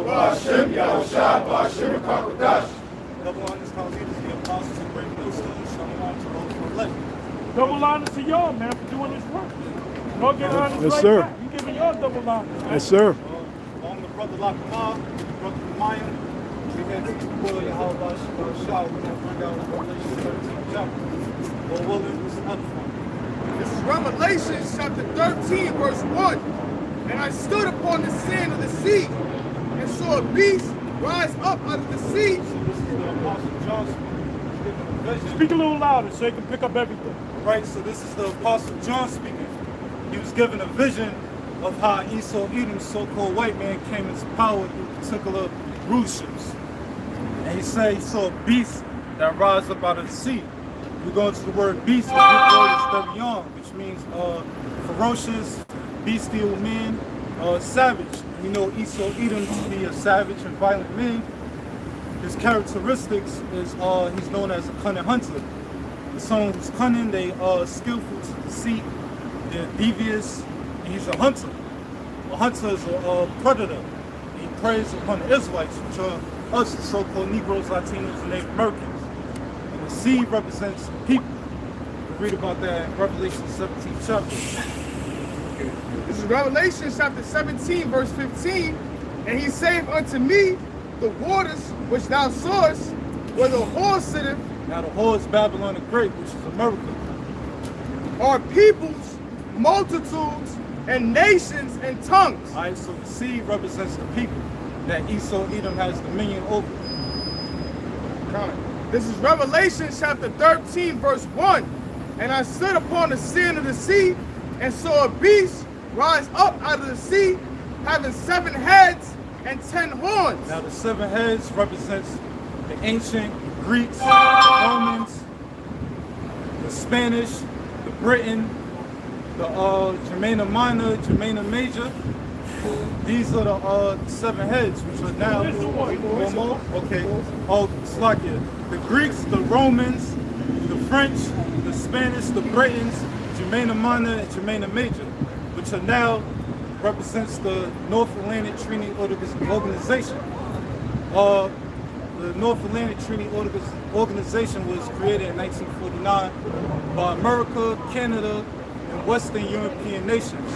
Ba'Shem Yahushua Ba'Shem Kakodash. Double honors to our leaders, the apostles and great millstones. Shalom to those who are elect. Double honors to y'all, man, for doing this work. Y'all get honors Yes, right sir. back. You giving y'all double honors, man. Yes, sir. Along with Brother Lakamah, Brother Mayan, we had to spoil Yahweh Shah. We're going to bring out Revelation 13 chapter. Lord willing, this is another one. This is Revelation chapter 13, verse 1. And I stood upon the sand of the sea, and saw a beast rise up out of the sea. So this is the Apostle John speaking a vision. Speak a little louder so you can pick up everything. Right, so this is the Apostle John speaking. He was given a vision of how Esau Edom, so-called white man, came into power through particular rulerships. And he said he saw a beast that rise up out of the sea. We go into the word beast, the Greek word is therion, which means ferocious, bestial man, savage. We know Esau Edom to be a savage and violent man. His characteristics is he's known as a cunning hunter. Someone who's cunning, they are skillful to deceit, they're devious, and he's a hunter. A hunter is a predator. He preys upon the Israelites, which are us, the so-called Negroes, Latinos, and Native Americans. And the sea represents people. We read about that in Revelation 17 chapter. This is Revelation chapter 17, verse 15. And he saith unto me, the waters which thou sawest, where the whore sitteth, Now the whore is Babylon the Great, which is America. are peoples, multitudes, and nations and tongues. Alright, so the sea represents the people that Esau Edom has dominion over. This is Revelation chapter 13, verse 1. And I stood upon the sand of the sea, and saw a beast rise up out of the sea, having 7 heads and 10 horns. Now the 7 heads represents the ancient Greeks, the Romans, the Spanish, the Britain, the Germana Minor, Germana Major. These are the 7 heads, which are now one more. Okay. Oh, Slovakia. The Greeks, the Romans, the French, the Spanish, the Britons, Germana Minor, and Germana Major, which are now represents the North Atlantic Treaty Organization. The North Atlantic Treaty Organization was created in 1949 by America, Canada, and Western European nations.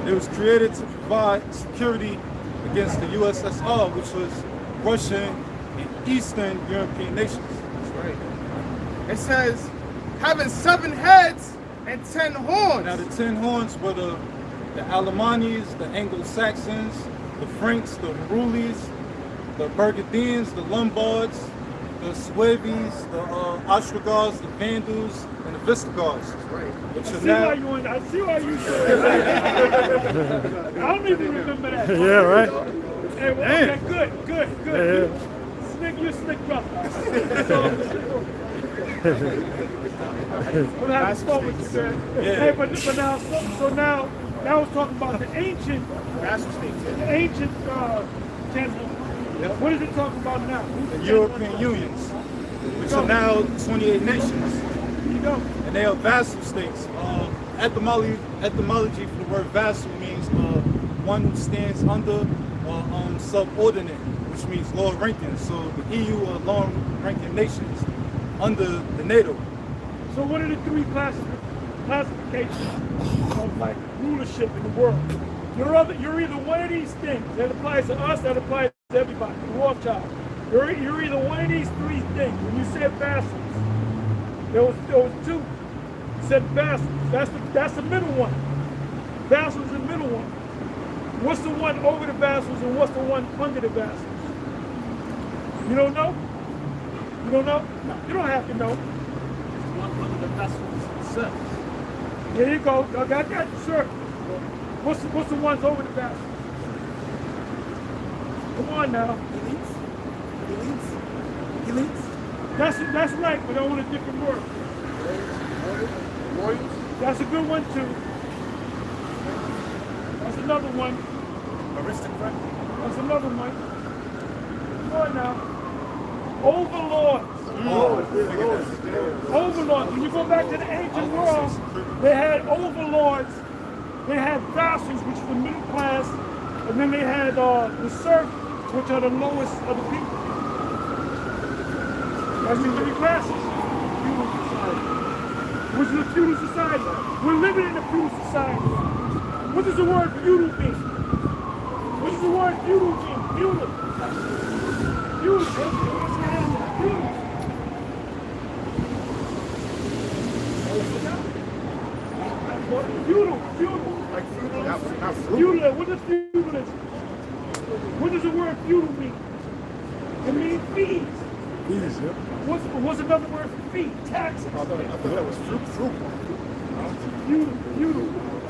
It was created to provide security against the USSR, which was Russian and Eastern European nations. That's right. It says, having 7 heads and 10 horns. Now the 10 horns were the Alamanis, the Anglo-Saxons, the Franks, the Marulis, the Burgundians, the Lombards, the Sueves, the Ostrogoths, the Vandals, and the Visigoths. Right. Which I are see now, why I see why you said that. I don't even remember that. Yeah, right. Hey, well, okay, good. Yeah. Slick, you slick brother. We'll have fun with you, sir. Yeah. Hey, but now, so now we're talking about the ancient gentlemen. Yep. What is it talking about now? Who's the the European unions, which are now 28 nations. You go. And they are vassal states. Etymology for the word vassal means one who stands under or subordinate, which means lower ranking. So the EU are lower ranking nations under the NATO. So what are the 3 classifications of like rulership in the world? You're either one of these things. That applies to us, that applies to everybody. The Rothschild. You're either one of these 3 things. When you said vassals, there was 2. You said vassals. That's the middle one. Vassals is the middle one. What's the one over the vassals and what's the one under the vassals? You don't know? You don't know? No. You don't have to know. One under the vassals itself. There you go. I got that, sir. What's the ones over the vassals? Come on now. Elites. That's right, but on a different word. Royals. That's a good one too. That's another one. Aristocrat. That's another one. Come on now. Overlords. Overlords. When you go back to the ancient world, they had overlords. They had vassals, which was the middle class, and then they had the serf which are the lowest of the people. That's the three classes. Feudal society. Which is a feudal society. We're living in a feudal society. What does the word feudal mean? What does the word feudal mean? Feudal. Feudal. Feudal. Feudal. Feudal. Like feudal, not fruit. Feudal. What does feudalism? What does the word feudal mean? It means fees. Fees, yeah. What's another word for fee? Taxes. I thought that was fruit.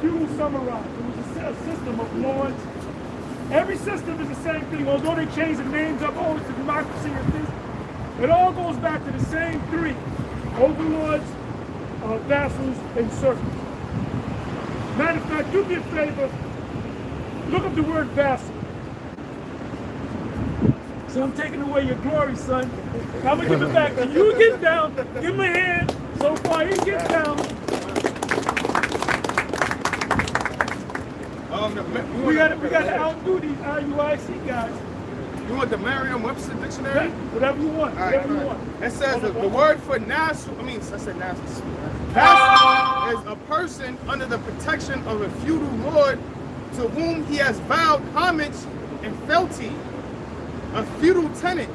Feudal summarized. It was a system of lords. Every system is the same thing, although they change the names up. Oh, it's a democracy and this. It all goes back to the same three: overlords, vassals, and servants. Matter of fact, do me a favor. Look up the word vassal. So I'm taking away your glory, son. I'm gonna give it back to you. Get down. Give him a hand. So far, he gets down. We gotta outdo these IUIC guys. You want the Merriam-Webster dictionary? Whatever you want. Whatever you want. It says the word for nassau, I said nassau. Vassal is a person under the protection of a feudal lord to whom he has vowed homage and fealty. A feudal tenant,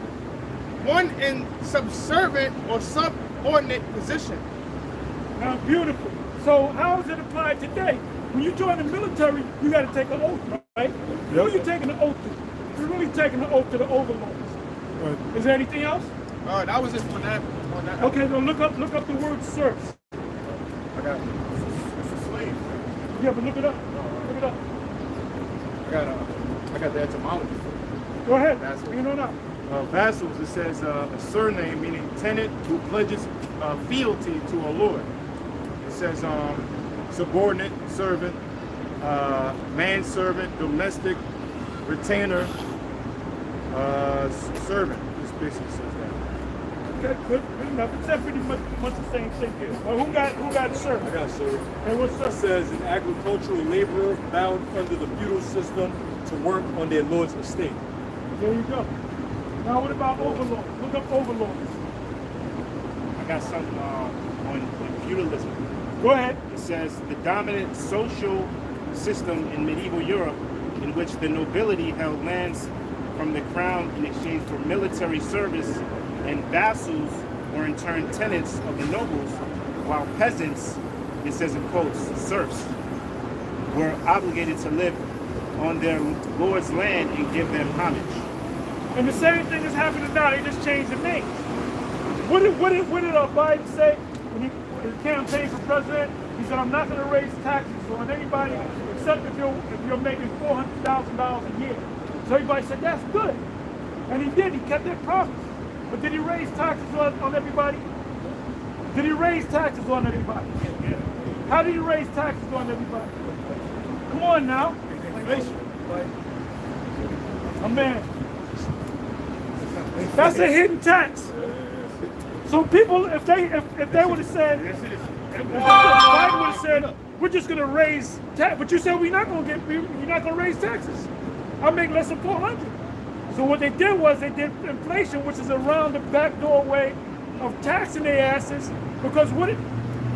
one in subservient or subordinate position. Now, beautiful. So how is it applied today? When you join the military, you got to take an oath, right? Who are you taking the oath to? You're really taking the oath to the overlords. Right. Is there anything else? That was just on that. Okay, then look up the word serfs. I got it's a slave. Yeah, but look it up. Look it up. I got the etymology. Go ahead. Vassal. You know now. Vassals, it says a surname meaning tenant who pledges fealty to a lord. It says subordinate, servant, manservant, domestic, retainer, servant. This basically says that. Okay, good enough. It's pretty much the same thing here. Well, who got servant? I got served. And what's It servant? says an agricultural laborer bound under the feudal system to work on their lord's estate. There you go. Now what about overlords? Look up overlords. I got something on feudalism. Go ahead. It says the dominant social system in medieval Europe in which the nobility held lands from the crown in exchange for military service, and vassals were in turn tenants of the nobles, while peasants, it says in quotes, serfs, were obligated to live on their lord's land and give them homage. And the same thing is happening now. They just changed the names. What did Biden say when he campaigned for president? He said, "I'm not going to raise taxes on anybody except if you're making $400,000 a year." So everybody said, "That's good," and he did. He kept that promise. But did he raise taxes on everybody? Did he raise taxes on everybody? How did he raise taxes on everybody? Come on now. Oh man. That's a hidden tax. So people, if they would have said, if Biden would have said, "We're just going to raise tax," but you said you're not going to raise taxes. I make less than 400. So what they did was they did inflation, which is around the backdoor way of taxing their asses, because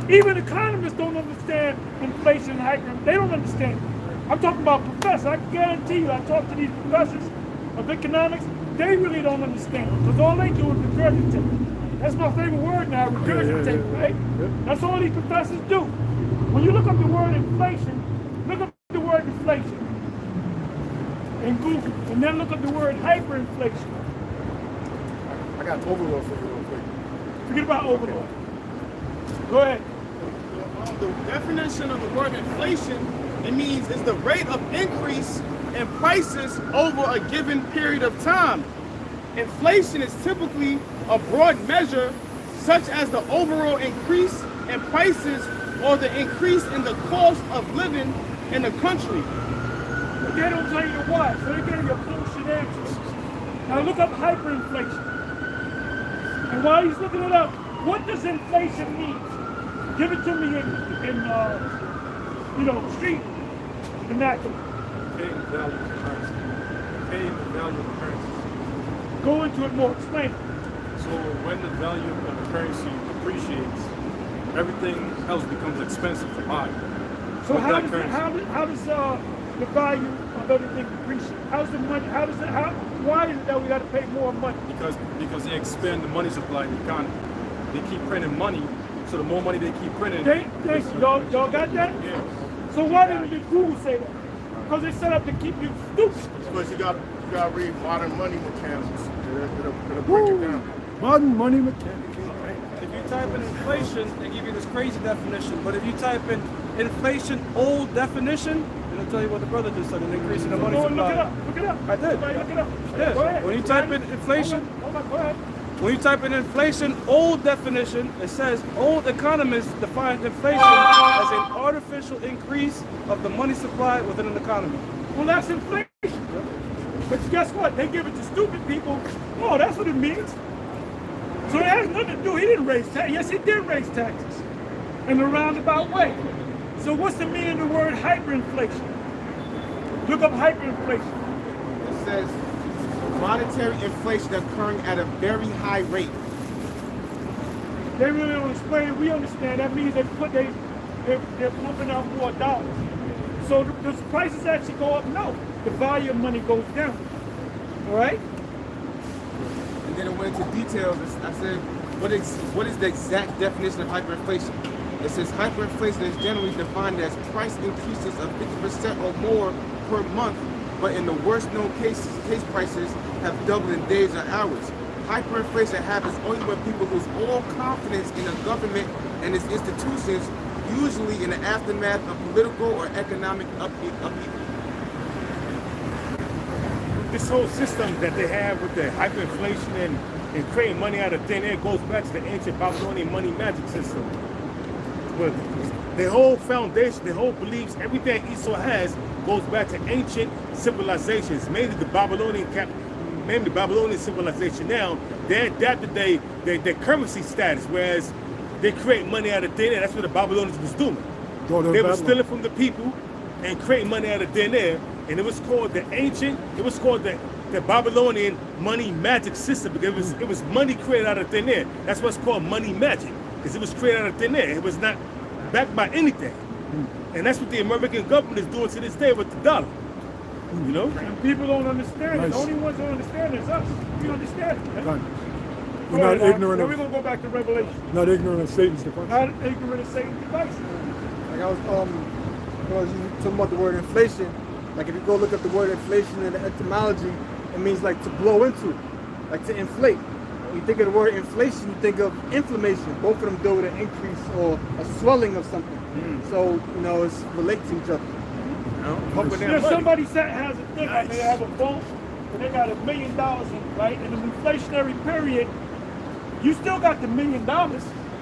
even economists don't understand inflation and hyper. They don't understand it. I'm talking about professors. I can guarantee you, I talk to these professors of economics, they really don't understand, because all they do is regurgitate. That's my favorite word now, regurgitate, right? That's all these professors do. When you look up the word inflation, look up the word inflation in Google, and then look up the word hyperinflation. I got overlord for you real quick. Forget about overlord. Go ahead. The definition of the word inflation, it means is the rate of increase in prices over a given period of time. Inflation is typically a broad measure, such as the overall increase in prices or the increase in the cost of living in the country. But they don't tell you the why, so they're getting a bullshit answer. Now look up hyperinflation. And while he's looking it up, what does inflation mean? Give it to me in street vernacular. pay the value of the currency. Go into it more. Explain. So when the value of the currency depreciates, everything else becomes expensive to buy. So With how that does, currency. how does the value of everything depreciate? How's the money? Why is it that we got to pay more money? Because they expand the money supply in the economy. They keep printing money, so the more money they keep printing. Y'all got that? Yeah. So why didn't Google say that? Because they set up to keep you stupid. Because you got to read Modern Money Mechanics. It'll break it down. Modern money mechanics. If you type in inflation, they give you this crazy definition. But if you type in inflation old definition, it'll tell you what the brother just said, an increase in the money Go supply. look it up. Look it up. I did. Somebody look it up. Yeah. Go ahead. When you type in inflation, Hold on, go ahead. when you type in inflation old definition, it says old economists define inflation as an artificial increase of the money supply within an economy. Well, that's inflation. But guess what? They give it to stupid people. Oh, that's what it means. So it has nothing to do. He didn't raise taxes. Yes, he did raise taxes in a roundabout way. So what's the meaning of the word hyperinflation? Look up hyperinflation. It says monetary inflation occurring at a very high rate. They really don't explain it. We understand. That means they're pumping out more dollars. So the prices actually go up? No. The value of money goes down. All right? And then it went into details. I said, what is the exact definition of hyperinflation? It says hyperinflation is generally defined as price increases of 50% or more per month, but in the worst known cases, case prices have doubled in days or hours. Hyperinflation happens only when people lose all confidence in the government and its institutions, usually in the aftermath of political or economic upheaval. This whole system that they have with the hyperinflation and creating money out of thin air goes back to the ancient Babylonian money magic system. But the whole foundation, the whole beliefs, everything Esau has goes back to ancient civilizations, mainly the Babylonian civilization. Now they adapted their currency status, whereas they create money out of thin air. That's what the Babylonians was doing. They were stealing from the people and creating money out of thin air, and it was called the Babylonian money magic system, because it was money created out of thin air. That's what's called money magic, because it was created out of thin air. It was not backed by anything. And that's what the American government is doing to this day with the dollar. You know? And people don't understand it. The only ones who understand is us. We understand it. Right. Go We're ahead, not ignorant now of, we're going to go back to Revelation. not ignorant of Satan's device. Not ignorant of Satan's devices. Like I was talking about the word inflation. Like if you go look up the word inflation in the etymology, it means like to blow into, like to inflate. When you think of the word inflation, you think of inflammation. Both of them deal with an increase or a swelling of something. So, you know, it's relate to each other. If somebody has a thing, like they have a vault, and they got $1 million in it, right? In an inflationary period, you still got the $1 million.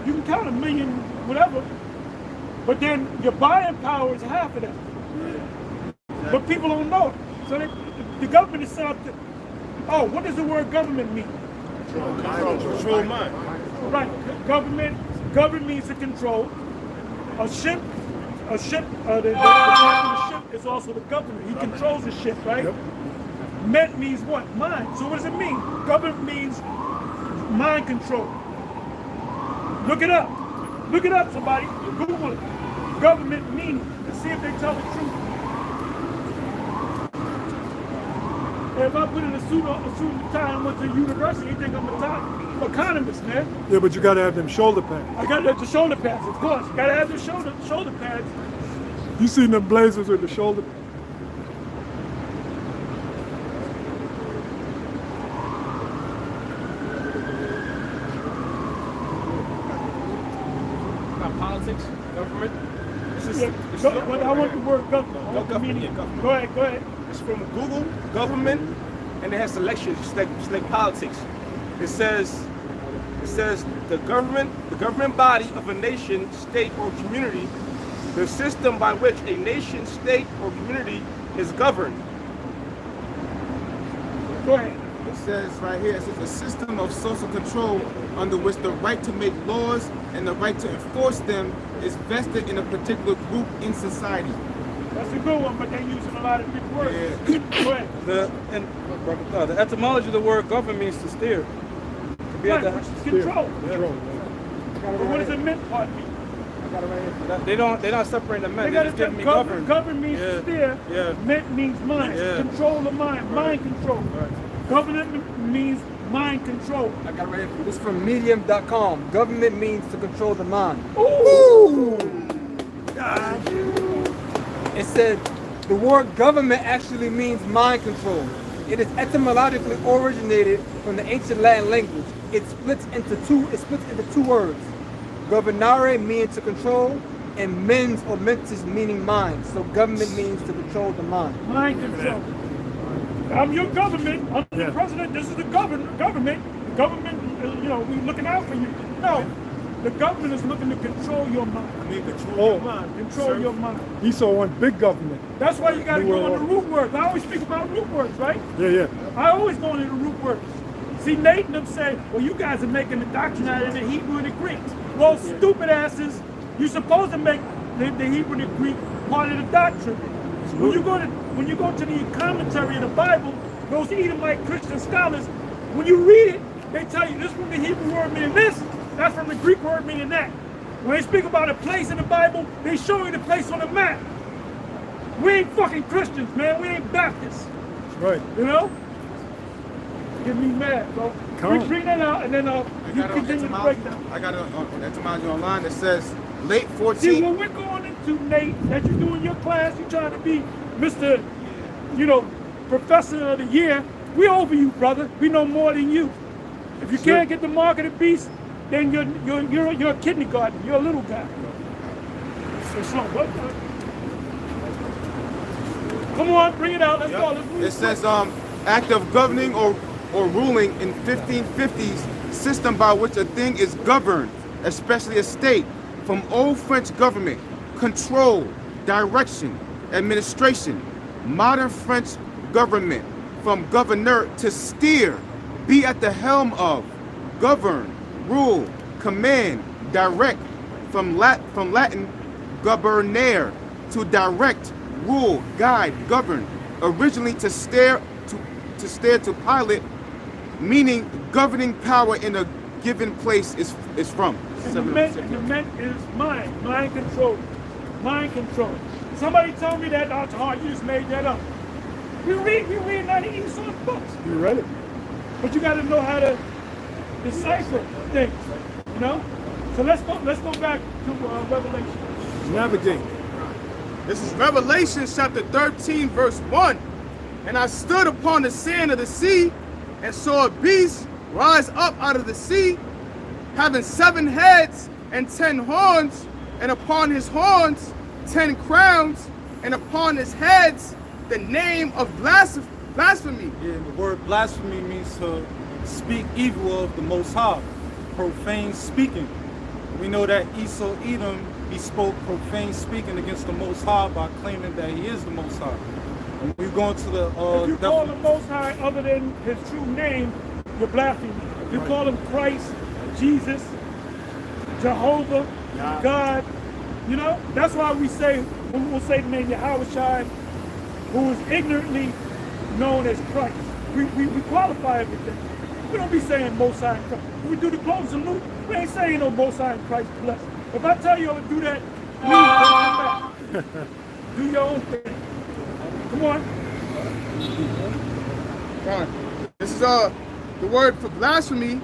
You can count $1 million, whatever, but then your buying power is half of that. But people don't know it. So the government is set up to, what does the word government mean? Control mind. Right, government means to control. The captain of the ship is also the governor. He controls the ship, right? Yep. Met means what? Mind. So what does it mean? Government means mind control. Look it up. Look it up, somebody. Google it. Government meaning. And see if they tell the truth. If I put in a suit and tie and went to university, you think I'm a top economist, man. Yeah, but you got to have them shoulder pads. I got the shoulder pads, of course. You gotta have the shoulder pads. You seen them blazers with the shoulder? About politics, government. But I want the word government. I want the meaning. Go ahead. It's from Google, government, and it has selections, just like politics. It says the government body of a nation, state, or community, the system by which a nation, state, or community is governed. Go ahead. It says right here, it says a system of social control under which the right to make laws and the right to enforce them is vested in a particular group in society. That's a good one, but they're using a lot of big words. Go ahead. The etymology of the word govern means to steer. To be Right, at the, which is control. But what does the mint part mean? they're not separating the men. They They're gotta just giving me govern. govern. Govern means Yeah. to steer. Yeah. Mint means mind. Yeah. Control the mind. Mind control. Government means mind control. I got it right here. This is from medium.com. Government means to control the mind. Ooh. It said the word government actually means mind control. It is etymologically originated from the ancient Latin language. It splits into two words. Governare meaning to control, and mens or mentis meaning mind. So government means to control the mind. Mind control. I'm your government. I'm the president. This is the government. The government, we looking out for you. No. The government is looking to control your mind. Control your mind. Control your mind. Esau want big government. That's why you got to go on the root words. I always speak about root words, right? Yeah. I always go into the root words. See, Nate and them say, well, you guys are making the doctrine out of the Hebrew and the Greek. Well, stupid asses, you're supposed to make the Hebrew and the Greek part of the doctrine. When you go to the commentary of the Bible, those Edomite Christian scholars, when you read it, they tell you this from the Hebrew word meaning this, that's from the Greek word meaning that. When they speak about a place in the Bible, they show you the place on the map. We ain't fucking Christians, man. We ain't Baptists. Right. You know? Get me mad, bro. Bring that out, and then you continue to break down. I got an etymology online that says late See, 14th. what we're going into, Nate, that you do in your class, you trying to be Mr., Professor of the Year. We over you, brother. We know more than you. If you can't get the mark of the beast, then you're a kindergarten. You're a little guy. So what? Come on, bring it out. Let's go. Let's move. It says act of governing or ruling in 1550s system by which a thing is governed, especially a state, from old French government, control, direction, administration, modern French government, from governor to steer, be at the helm of, govern, rule, command, direct, from Latin governare, to direct, rule, guide, govern, originally to steer to pilot, meaning governing power in a given place is from. And the meant is mind control. Mind control. Somebody told me that, you just made that up. We read out of Esau's books. You read it? But you got to know how to decipher things, So let's go back to Revelation. Navigate. This is Revelation chapter 13, verse 1. And I stood upon the sand of the sea and saw a beast rise up out of the sea, having 7 heads and 10 horns, and upon his horns 10 crowns, and upon his heads the name of blasphemy. Yeah, the word blasphemy means to speak evil of the Most High, profane speaking. We know that Esau Edom, he spoke profane speaking against the Most High by claiming that he is the Most High. And we go into the if you call the Most High other than his true name, you're blaspheming. If you call him Christ, Jesus, Jehovah, God, that's why we say, when we'll say the name Yahushua, who is ignorantly known as Christ. We qualify everything. We don't be saying Most High Christ. When we do the close salute, we ain't saying no Most High Christ bless. If I tell you to do that, please don't come back. Do your own thing. Come on. This is the word for blasphemy.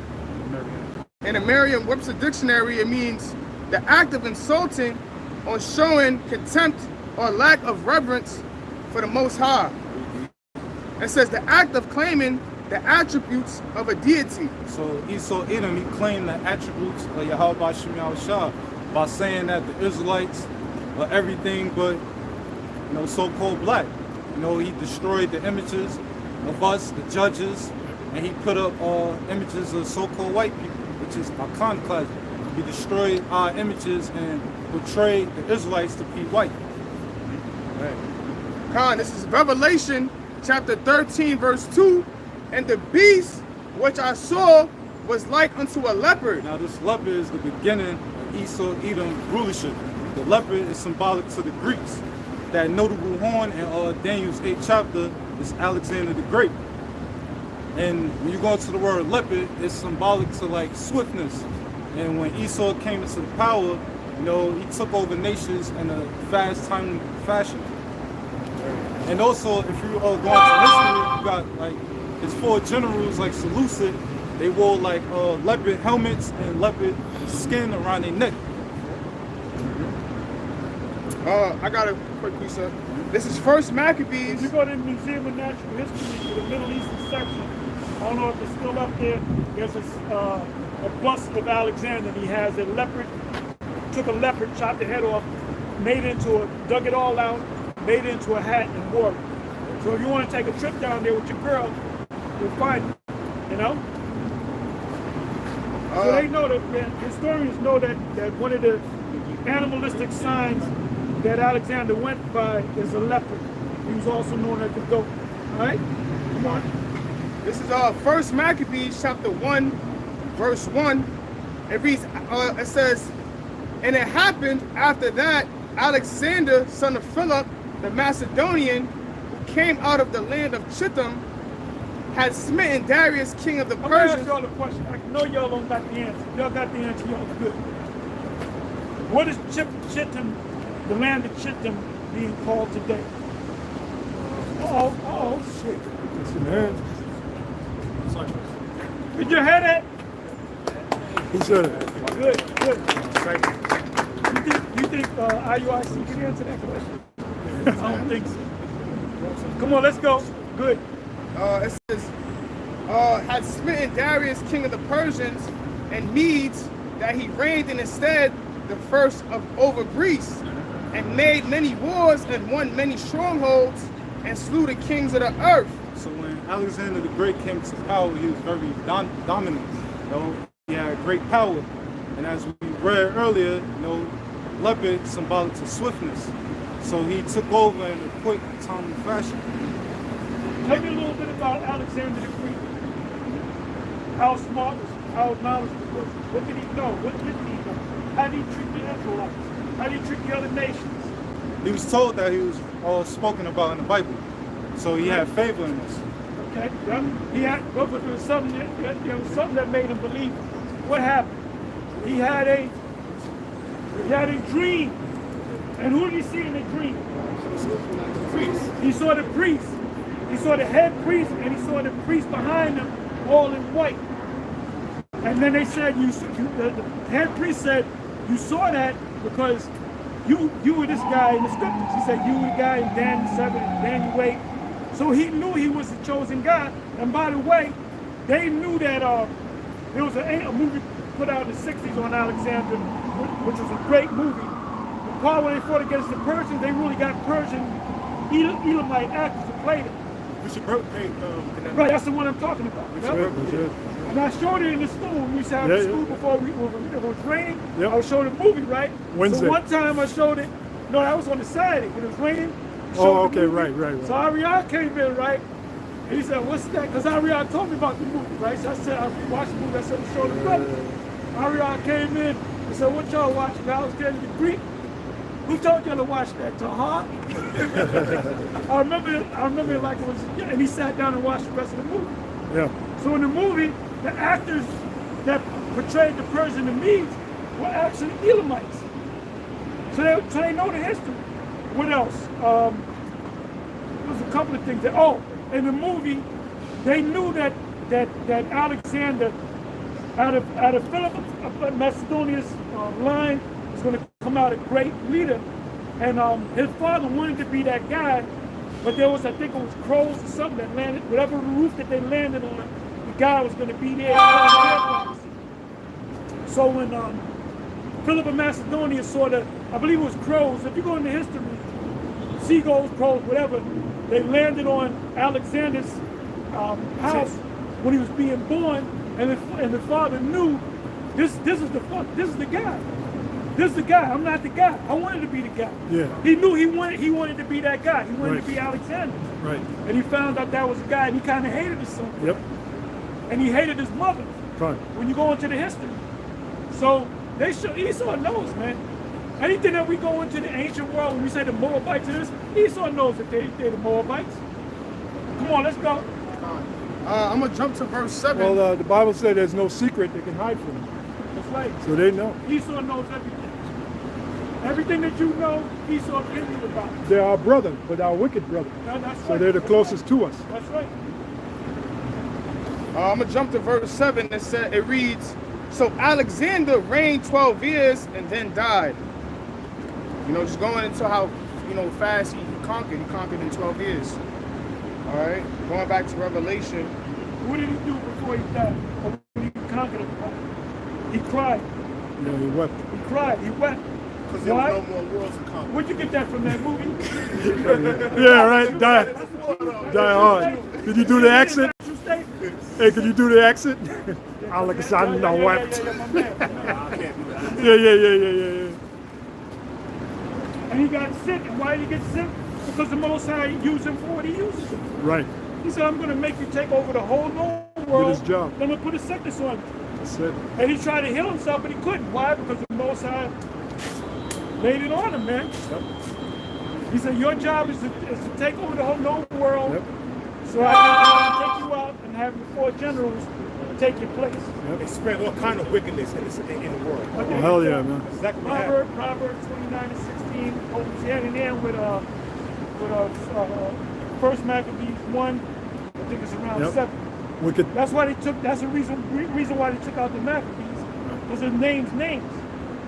In a Merriam-Webster dictionary, it means the act of insulting or showing contempt or lack of reverence for the Most High. It says the act of claiming the attributes of a deity. So Esau Edom, he claimed the attributes of Yahweh Shem Yahushua by saying that the Israelites are everything but, so-called black. He destroyed the images of us, the judges, and he put up images of so-called white people, which is iconoclasm. He destroyed our images and portrayed the Israelites to be white. This is Revelation chapter 13, verse 2. And the beast which I saw was like unto a leopard. Now this leopard is the beginning of Esau Edom rulership. The leopard is symbolic to the Greeks. that notable horn in Daniel's 8th chapter is Alexander the Great. And when you go to the word leopard, it's symbolic to like swiftness. And when Esau came into the power, you know, he took over nations in a fast time fashion. And also, if you go into history, you got like his 4 generals like Seleucid. They wore like leopard helmets and leopard skin around their neck. I got a quick piece up. This is First Maccabees. If you go to the Museum of Natural History to the Middle Eastern section, I don't know if it's still up there. There's a bust of Alexander. He has a leopard, took a leopard, chopped the head off, dug it all out, made it into a hat and wore it. So if you want to take a trip down there with your girl, you'll find it, you know? So they know that, historians know that one of the animalistic signs that Alexander went by is a leopard. He was also known as the goat. All right? Come on. This is First Maccabees chapter 1, verse 1. It reads, it says, and it happened after that, Alexander, son of Philip, the Macedonian, who came out of the land of Chittim, had smitten Darius, king of the I'm gonna ask Persians. y'all a question. I know y'all don't got the answer. Y'all got the answer, y'all good. What is Chittim, the land of Chittim, being called today? Oh, shit. It's in hand. Did you hear that? He said it. Good. You think IUIC can answer that question? I don't think so. Come on, let's go. Good. It says, had smitten Darius, king of the Persians, and Medes, that he reigned in his stead the first over Greece, and made many wars and won many strongholds, and slew the kings of the earth. So when Alexander the Great came to power, he was very dominant. You know, he had great power. And as we read earlier, you know, leopard symbolic to swiftness. So he took over in a quick, timely fashion. Tell me a little bit about Alexander the Great. How smart was he? How knowledgeable was he? What did he know? What didn't he know? How did he treat the Israelites? How did he treat the other nations? He was told that he was all spoken about in the Bible. So he had favor in us. Okay, he had, but there was something that made him believe. What happened? He had a dream. And who did he see in the dream? Priest. He saw the priest. He saw the head priest, and he saw the priest behind him, all in white. And then they said, the head priest said, you saw that because you were this guy in the scriptures. He said, you were the guy in Daniel 7 and Daniel 8. So he knew he was the chosen guy. And by the way, they knew that there was a movie put out in the 60s on Alexander, which was a great movie. The part when they fought against the Persians, they really got Persian Elamite actors who played it. Right, that's the one I'm talking about. Yep. And I showed it in the school. We used to have the school before it was raining. Yep. I was showing the movie, right? Wednesday. So one time I showed it. No, that was on the Saturday when it was raining. Oh, okay, right. So Ariel came in, right? And he said, what's that? Because Ariel told me about the movie, right? So I said, I watched the movie. I said, show the brother. Ariel came in and said, what y'all watching? Alexander the Greek? Who told y'all to watch that? Tahar? I remember it like it was, and he sat down and watched the rest of the movie. Yeah. So in the movie, the actors that portrayed the Persian and Medes were actually Elamites. So they know the history. What else? There's a couple of things that, in the movie, they knew that Alexander, out of Philip of Macedonia's line, was going to come out a great leader. And his father wanted to be that guy, but there was, I think it was crows or something that landed, whatever roof that they landed on, the guy was going to be there. So when Philip of Macedonia saw I believe it was crows, if you go into history, seagulls, crows, whatever, they landed on Alexander's house when he was being born, and the father knew this is the guy. This is the guy. I'm not the guy. I wanted to be the guy. Yeah. He knew he wanted to be that guy. He wanted to be Alexander. Right. And he found out that was the guy, and he kind of hated his son. Yep. And he hated his mother. Fine. When you go into the history. So Esau knows, man. Anything that we go into the ancient world, when we say the Moabites and this, Esau knows that they're the Moabites. Come on, let's go. I'm gonna jump to verse 7. Well, the Bible said there's no secret they can hide from. That's right. So they know. Esau knows everything. Everything that you know, Esau tells you about. They're our brother, but our wicked brother. No, that's So right. they're the closest to us. That's right. I'm gonna jump to verse 7. It reads, so Alexander reigned 12 years and then died. You know, just going into how, you know, fast he conquered. He conquered in 12 years. All right, going back to Revelation. What did he do before he died? Or when he conquered him? He cried. Yeah, he wept. He cried. He wept. Because there Why? was no more worlds to come. Where'd you get that from, that movie? Yeah, right. Die hard. Did you do the accent? Hey, could you do the accent? Alexander wept. Yeah. And he got sick. And why did he get sick? Because the Most High used him for what he uses him. Right. He said, I'm going to make you take over the whole known world. his job. I'm going to put a sickness on you. That's it. And he tried to heal himself, but he couldn't. Why? Because the Most High laid it on him, man. Yep. He said, your job is to take over the whole known world. Yep. So I can take you out and have the 4 generals take your place. They spread all kind of wickedness in the world. Oh, hell yeah, man. Exactly what happened. Proverbs 29 and 16 goes hand in hand with First Maccabees 1. I think it's around 7. Wicked. That's why they took. That's the reason why they took out the Maccabees, because the names.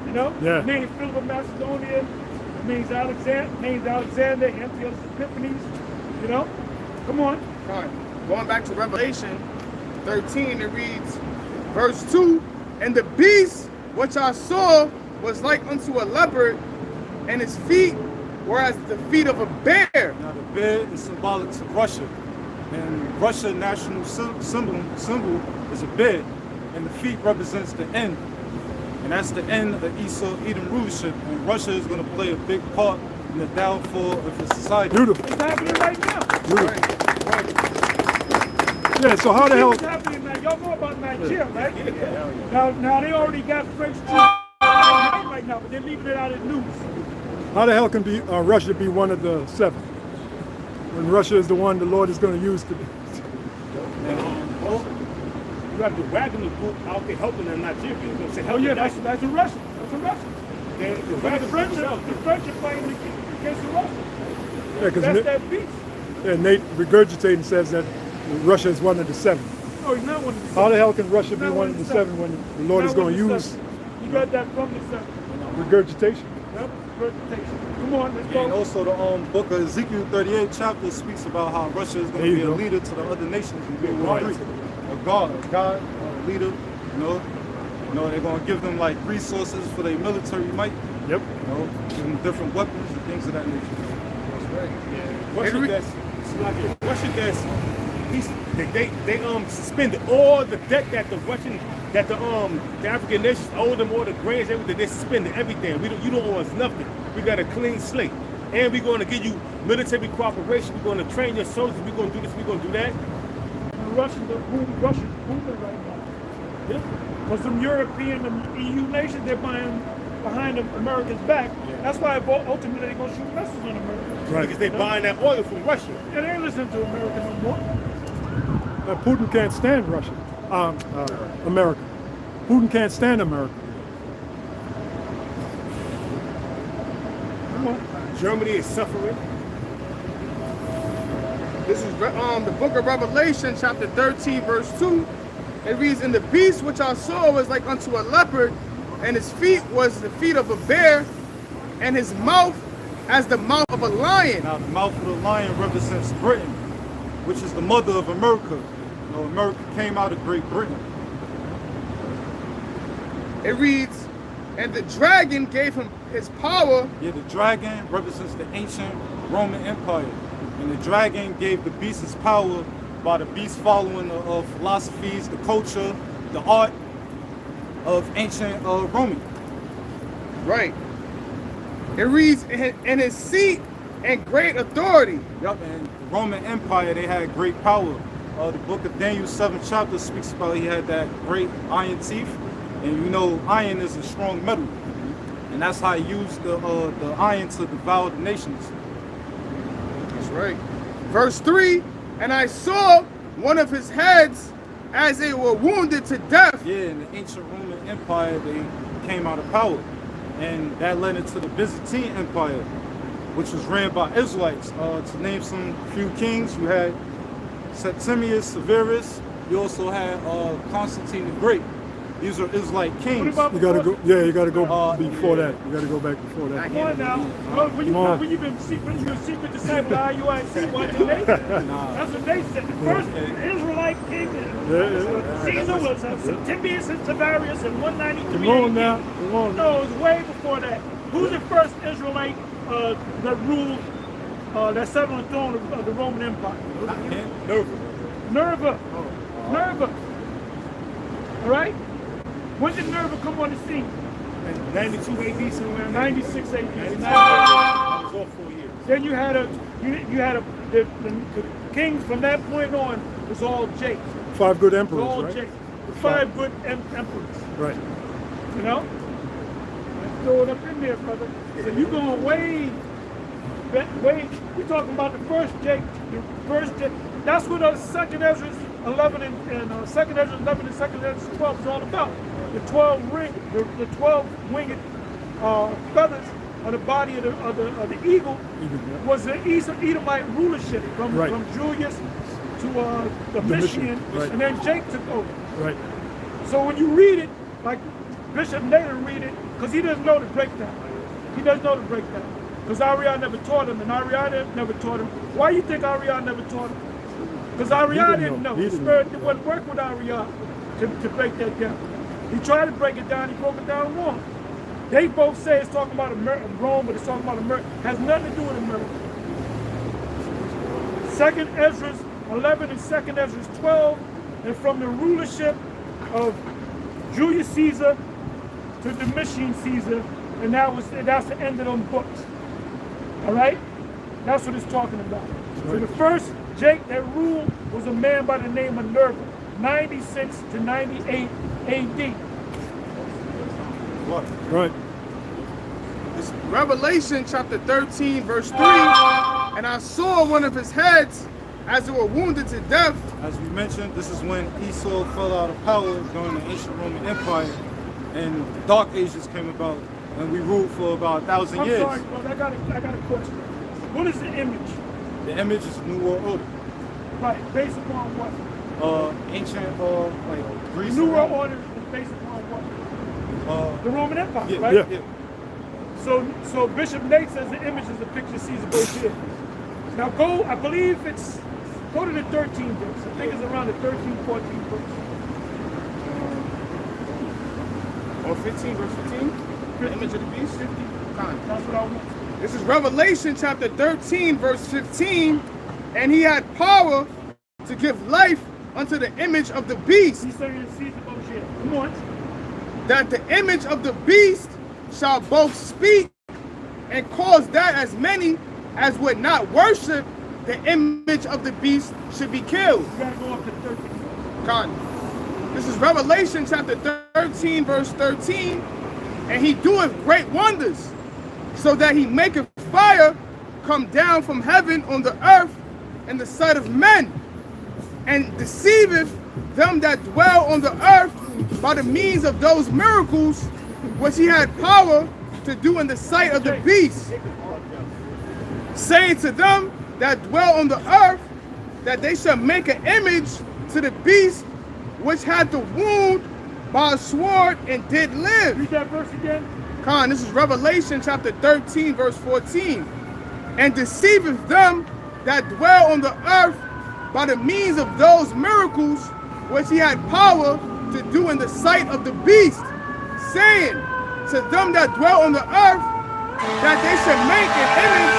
You know. Yeah. The name Philip of Macedonia. The name's Alexander. Antiochus Epiphanes. You know. Come on. All right. Going back to Revelation 13, it reads, verse 2, and the beast which I saw was like unto a leopard, and his feet were as the feet of a bear. Now the bear is symbolic to Russia. And Russia's national symbol is a bear. And the feet represents the end. And that's the end of Esau Edom rulership. And Russia is going to play a big part in the downfall of the society. Beautiful. It's happening right now. Beautiful. Yeah, so how the hell... What's happening now? Y'all know about Nigeria, right? Now they already got French troops right now, but they're leaving it out in news. How the hell can Russia be one of the 7? When Russia is the one the Lord is going to use to be. You have the Wagner group out there helping them Nigeria. You know, say, Oh yeah, that's a Russian. That's a Russian. the The French are fighting against the Russians. Yeah, That's that beast. Yeah, Nate regurgitating says that Russia is one of the 7. No, he's not one of the 7. How the hell can Russia He's be not one of the 7 when the Lord is Not one going to of the use 7. You got that from the 7. regurgitation? Yep, regurgitation. Come on, let's And go. also the book of Ezekiel 38 chapter speaks about how Russia is going There to be you a go. leader to the other nations in World War III. A god, a leader, you know, they're going to give them like resources for their military might, Yep. you know, give them different weapons and things of that nature. Russia gets they suspended all the debt that the African nations owe them, all the grains, everything. They suspended everything. You don't owe us nothing. We got a clean slate, and we're going to give you military cooperation. We're going to train your soldiers. We're going to do this. We're going to do that. Russia's booming right now. Yeah. Because some European and EU nations, they're buying behind America's back. That's why ultimately they're going to shoot missiles on America. Right. Because they're buying that oil from Russia. Yeah, they ain't listening to America no more. Putin can't stand Russia. America. Putin can't stand America. Come on. Germany is suffering. This is the book of Revelation, chapter 13, verse 2. It reads, and the beast which I saw was like unto a leopard, and his feet was the feet of a bear, and his mouth as the mouth of a lion. Now the mouth of the lion represents Britain, which is the mother of America. You know, America came out of Great Britain. It reads, and the dragon gave him his power. Yeah, the dragon represents the ancient Roman Empire. And the dragon gave the beast his power by the beast following the philosophies, the culture, the art of ancient Roman. Right. It reads, and his seat and great authority. Yup, and the Roman Empire, they had great power. The book of Daniel 7th chapter speaks about he had that great iron teeth. And you know, iron is a strong metal. And that's how he used the iron to devour the nations. That's right. Verse 3, and I saw one of his heads as they were wounded to death. Yeah, in the ancient Roman Empire, they came out of power. And that led into the Byzantine Empire, which was ran by Israelites. To name some few kings, you had Septimius Severus. You also had Constantine the Great. These are Israelite kings. You gotta go. Yeah, you gotta go before that. You gotta go back before that. Come on now. When you've been secret disciple of IUIC, watching they? That's what they said. The first Israelite king, Caesar was Septimius and Severus in 193. Come on now. Come on. No, it was way before that. Who's the first Israelite that ruled, that sat on the throne of the Roman Empire? Nerva. Nerva. All right? When did Nerva come on the scene? 92 AD, somewhere. 96 AD. That was all 4 years. Then you had the kings from that point on was all Jakes. 5 good It was emperors, all right? Jakes. The 5 good emperors. Right. You know? Let's throw it up in there, brother. So you going way. We're talking about the first Jake. The first Jake. That's what Second Ezra 11 and Second Ezra 11 and Second Ezra 12 is all about. The 12 winged feathers on the body of the eagle was the Edomite rulership from Julius to Domitian, right. and then Jake took over. Right. So when you read it, like Bishop Nathan read it, because he doesn't know the breakdown. He doesn't know the breakdown. Because Ariana never taught him, and Ariana never taught him. Why do you think Ariana never taught him? Because Ariana didn't know. The Spirit wouldn't work with Ariana to break that down. He tried to break it down, he broke it down wrong. They both say it's talking about Rome, but it's talking about a miracle. Has nothing to do with a miracle. Second Ezra 11 and Second Ezra 12, and from the rulership of Julius Caesar to Domitian Caesar, and that's the end of them books. All right? That's what it's talking about. Right. So the first Jake that ruled was a man by the name of Nerva, 96 to 98 AD. Right. It's Revelation chapter 13, verse 3. And I saw one of his heads as they were wounded to death. As we mentioned, this is when Esau fell out of power during the ancient Roman Empire, and the Dark Ages came about, and we ruled for about 1,000 years. I'm sorry, brother, I got a question. What is the image? The image is New World Order. Right, based upon what? Ancient, like Greece. New World Order is based upon what? The Roman Empire, yeah, right? Yeah. So Bishop Nate says the image is the picture Caesar Borgia. Now go to the 13 books. I think it's around the 13, 14 books. Or 15, verse 15? The image of the beast? 15. That's what I want. This is Revelation chapter 13, verse 15. And he had power to give life unto the image of the beast. He's saying it's Caesar Borgia. Come on. That the image of the beast shall both speak and cause that as many as would not worship the image of the beast should be killed. You gotta go up to 13. God. This is Revelation chapter 13, verse 13. And he doeth great wonders, so that he maketh fire come down from heaven on the earth in the sight of men, and deceiveth them that dwell on the earth by the means of those miracles which he had power to do in the sight of the beast, saying to them that dwell on the earth that they shall make an image to the beast which had the wound by a sword and did live. Read that verse again. Khan, this is Revelation chapter 13, verse 14. And deceiveth them that dwell on the earth by the means of those miracles which he had power to do in the sight of the beast, saying to them that dwell on the earth that they should make an image.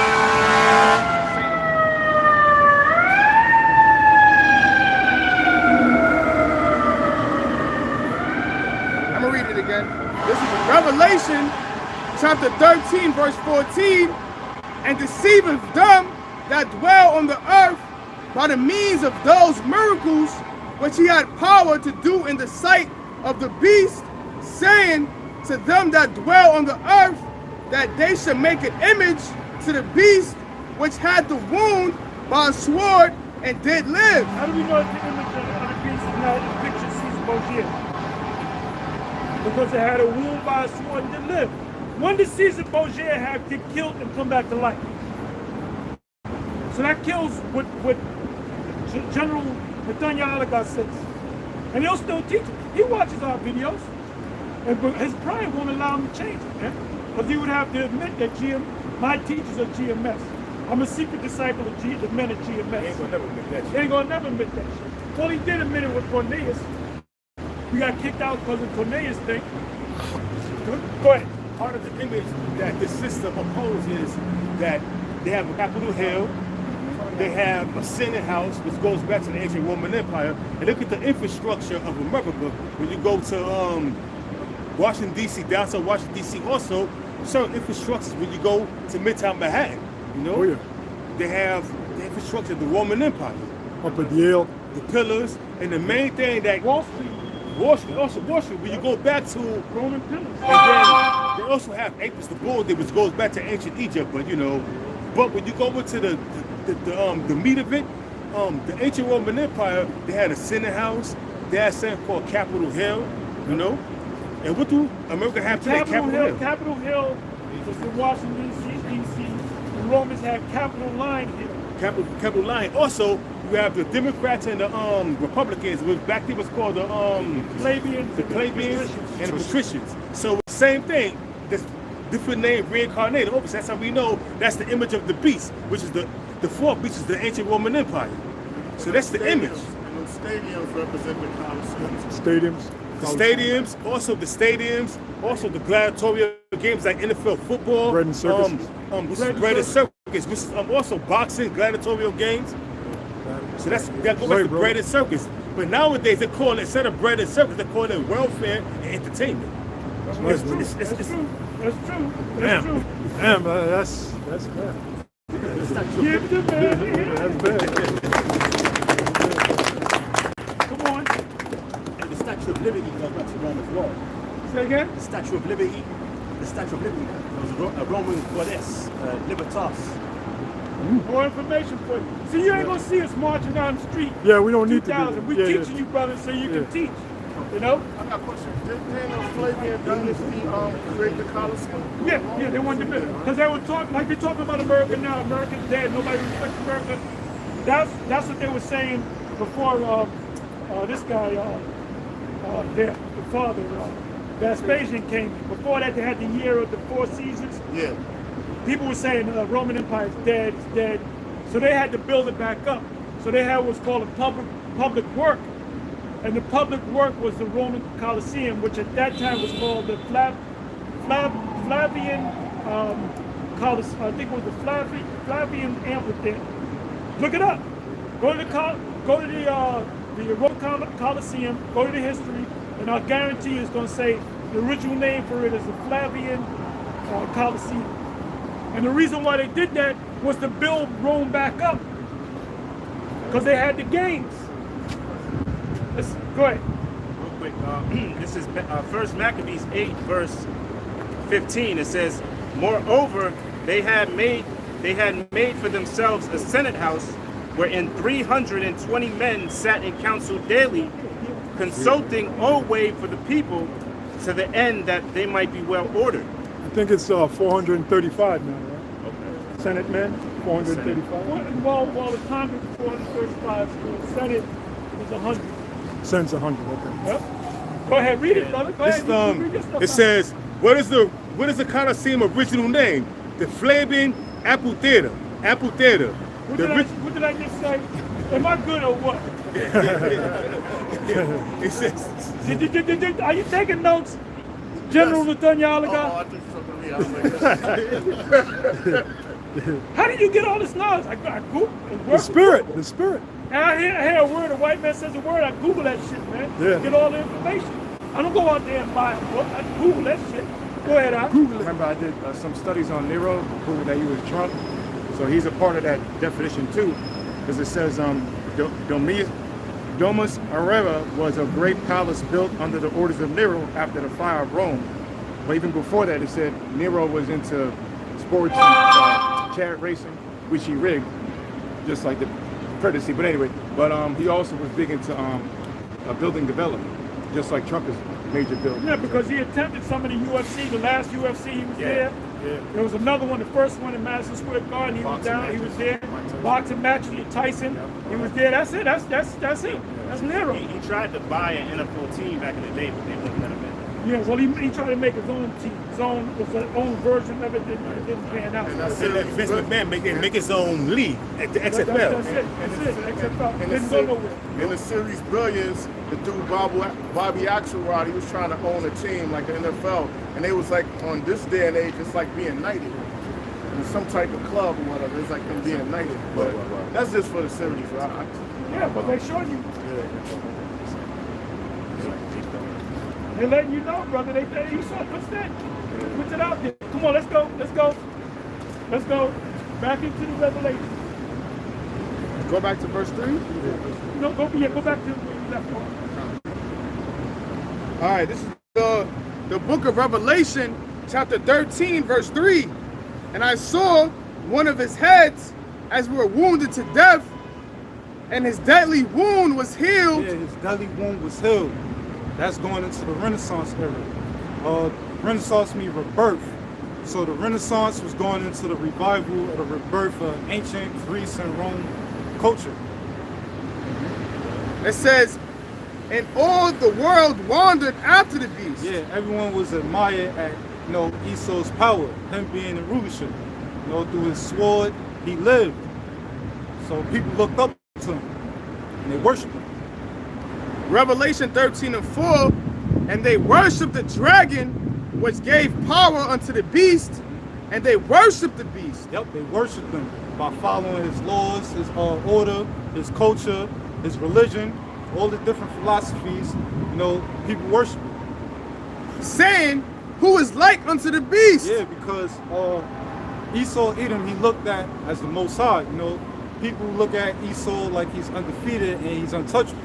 I'm gonna read it again. This is Revelation chapter 13, verse 14. And deceiveth them that dwell on the earth by the means of those miracles which he had power to do in the sight of the beast, saying to them that dwell on the earth that they should make an image to the beast which had the wound by a sword and did live. How do we know that the image of the beast is not the picture of Caesar Borgia? Because it had a wound by a sword and did live. When did Caesar Borgia have get killed and come back to life? So that kills what General Nathaniel Oligar says. And he'll still teach it. He watches our videos. But his pride won't allow him to change it, man. Because he would have to admit that my teachers are GMS. I'm a secret disciple of the men of GMS. He ain't gonna never admit that shit. He ain't gonna never admit that shit. Well, he did admit it with Cornelius. We got kicked out because of Cornelius thing. Go ahead. Part of the image that this system opposes that they have a Capitol Hill, they have a Senate House, which goes back to the ancient Roman Empire. And look at the infrastructure of America. When you go to Washington, D.C., downtown Washington, D.C., also certain infrastructures when you go to Midtown Manhattan. You know? Oh, yeah. They have the infrastructure of the Roman Empire. Up at Yale. The pillars, and the main thing that Wall Street. Wall Street, when you go back to Roman pillars. and then they also have Apis the bull, which goes back to ancient Egypt. But but when you go into the meat of it, the ancient Roman Empire, they had a Senate House, they had something called Capitol Hill, And what do America have today? Capitol Hill. Capitol Hill was in Washington D.C. The Romans had Capitol Line here. Capitol Line. Also, you have the Democrats and the Republicans, which back then was called the Plebeians, and the Patricians. So same thing, this different name reincarnated. Obviously, that's how we know that's the image of the beast, which is the fourth beast is the ancient Roman Empire. So that's the image. And those stadiums represent the Colosseum. Stadiums. The stadiums, also the gladiatorial games like NFL football. Bread and circuses. Bread and circus, which is also boxing, gladiatorial games. So that goes back to bread and circus. But nowadays they call it, instead of bread and circus, they call it welfare and entertainment. That's true. That's true. Damn, that's bad. Give the man. That's bad. Come on. And the Statue of Liberty goes back to Rome as well. Say again? The Statue of Liberty. The Statue of Liberty was a Roman goddess, Libertas. More information for you. See, you ain't gonna see us marching down the street. Yeah, we don't need to do that. We teaching you, brother, so you can teach. You know? I got a question. Didn't the Flavian dynasty create the Colosseum? Yeah, they wanted to build it. Because they were talking, like they're talking about America now. America's dead. Nobody respects America. That's what they were saying before this guy, the father, Vespasian came. Before that, they had the year of the 4 seasons. Yeah. People were saying the Roman Empire is dead, it's dead. So they had to build it back up. So they had what's called a public work. And the public work was the Roman Colosseum, which at that time was called the Flavian Colosseum. I think it was the Flavian Amphitheater. Look it up. Go to the Roman Colosseum, go to the history, and I'll guarantee you it's going to say the original name for it is the Flavian Colosseum. And the reason why they did that was to build Rome back up, because they had the games. Go ahead. Real quick, this is 1 Maccabees 8, verse 15. It says, "Moreover, they had made for themselves a Senate house, wherein 320 men sat in council daily, consulting always for the people, to the end that they might be well ordered." I think it's 435 now, right? Okay. Senate men, 435. Well, the Congress is 435, so the Senate is 100. Senate's 100, okay. Yep. Go ahead, read it, brother. Go ahead. Read your stuff It out. says, what is the Colosseum original name? The Flavian Amphitheater. Amphitheater. What did I just say? Am I good or what? It says. Are you taking notes, General Nathaniel Oligar? I think something How did you get all this knowledge? I Google. The spirit. And I hear a word, a white man says a word, I Google that shit, man. Yeah. Get all the information. I don't go out there and buy a book. I Google that shit. Go ahead, Al. Remember, I did some studies on Nero, proving that he was drunk. So he's a part of that definition too, because it says Domus Aurea was a great palace built under the orders of Nero after the fire of Rome. But even before that, it said Nero was into sports and chariot racing, which he rigged, just like the courtesy. But anyway, he also was big into building development, just like Trump is major builder. Yeah, because he attempted some of the UFC. The last UFC, he was there. Yeah. There was another one, the first one in Madison Square Garden. He was down. He was there. Boxing match with Tyson. He was there. That's it. That's it. That's Nero. He tried to buy an NFL team back in the day, but they wouldn't let him in. Yeah, well, he tried to make his own team, his own version of it. It didn't pan out. And let Vince McMahon make his own league at the XFL. That's it. XFL. Didn't go nowhere. In the series Billions, the dude Bobby Axelrod, he was trying to own a team like the NFL, and they was like, on this day and age, it's like being knighted in some type of club or whatever. It's like them being knighted. But that's just for the series, right? Yeah, but they showed you. They're letting you know, brother. You saw that. Puts it out there. Come on, let's go. Back into the Revelation. Go back to verse 3? No, go back to where you left off. All right, this is the book of Revelation, chapter 13, verse 3. And I saw one of his heads as we were wounded to death, and his deadly wound was healed. Yeah, his deadly wound was healed. That's going into the Renaissance era. Renaissance means rebirth. So the Renaissance was going into the revival or the rebirth of ancient Greece and Rome culture. It says, and all the world wandered after the beast. Yeah, everyone was admired at Esau's power, him being in rulership. Through his sword, he lived. So people looked up to him and they worshiped him. Revelation 13 and 4, and they worshiped the dragon, which gave power unto the beast, and they worshiped the beast. Yep, they worshiped him by following his laws, his order, his culture, his religion, all the different philosophies. People worship him. Saying, who is like unto the beast? Yeah, because Esau Edom, he looked at as the Most High. People look at Esau like he's undefeated and he's untouchable.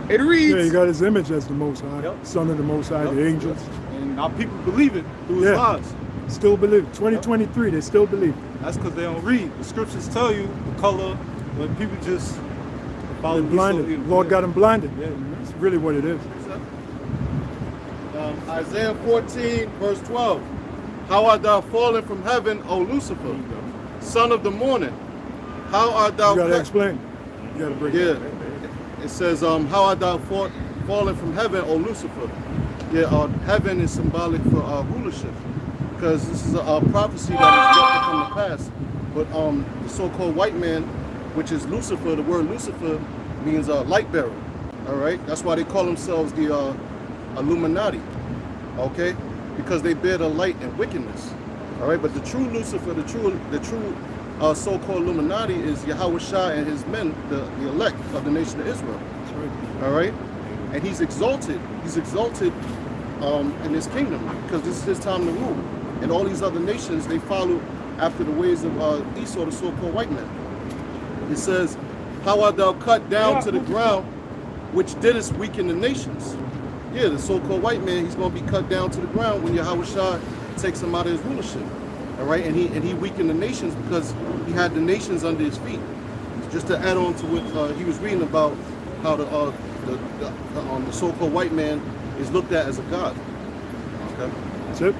It reads. Yeah, he got his image as the Most High, Son of the Most High, the angels. And our people believe it through his lives. Still believe it. 2023, they still believe it. That's because they don't read. The scriptures tell you the color, but people just follow They're blinded. Lord got them blinded. Yeah, that's really what it is. Isaiah 14, verse 12. How art thou fallen from heaven, O Lucifer, son of the morning? How art thou... You gotta explain. You gotta break it down. It says, how art thou fallen from heaven, O Lucifer? Yeah, heaven is symbolic for rulership, because this is a prophecy that is yet to come to pass. But the so-called white man, which is Lucifer, the word Lucifer means light bearer. All right, that's why they call themselves the Illuminati. Okay, because they bear the light and wickedness. All right, but the true Lucifer, the true so-called Illuminati is Yahweh Shah and his men, the elect of the nation of Israel. That's right. All right, and he's exalted. He's exalted in his kingdom because this is his time to rule. And all these other nations, they follow after the ways of Esau, the so-called white man. It says, how art thou cut down to the ground, which didst weaken the nations? Yeah, the so-called white man, he's going to be cut down to the ground when Yahweh Shah takes him out of his rulership. All right, and he weakened the nations because he had the nations under his feet. Just to add on to what he was reading about, how the so-called white man is looked at as a god. Okay, that's it.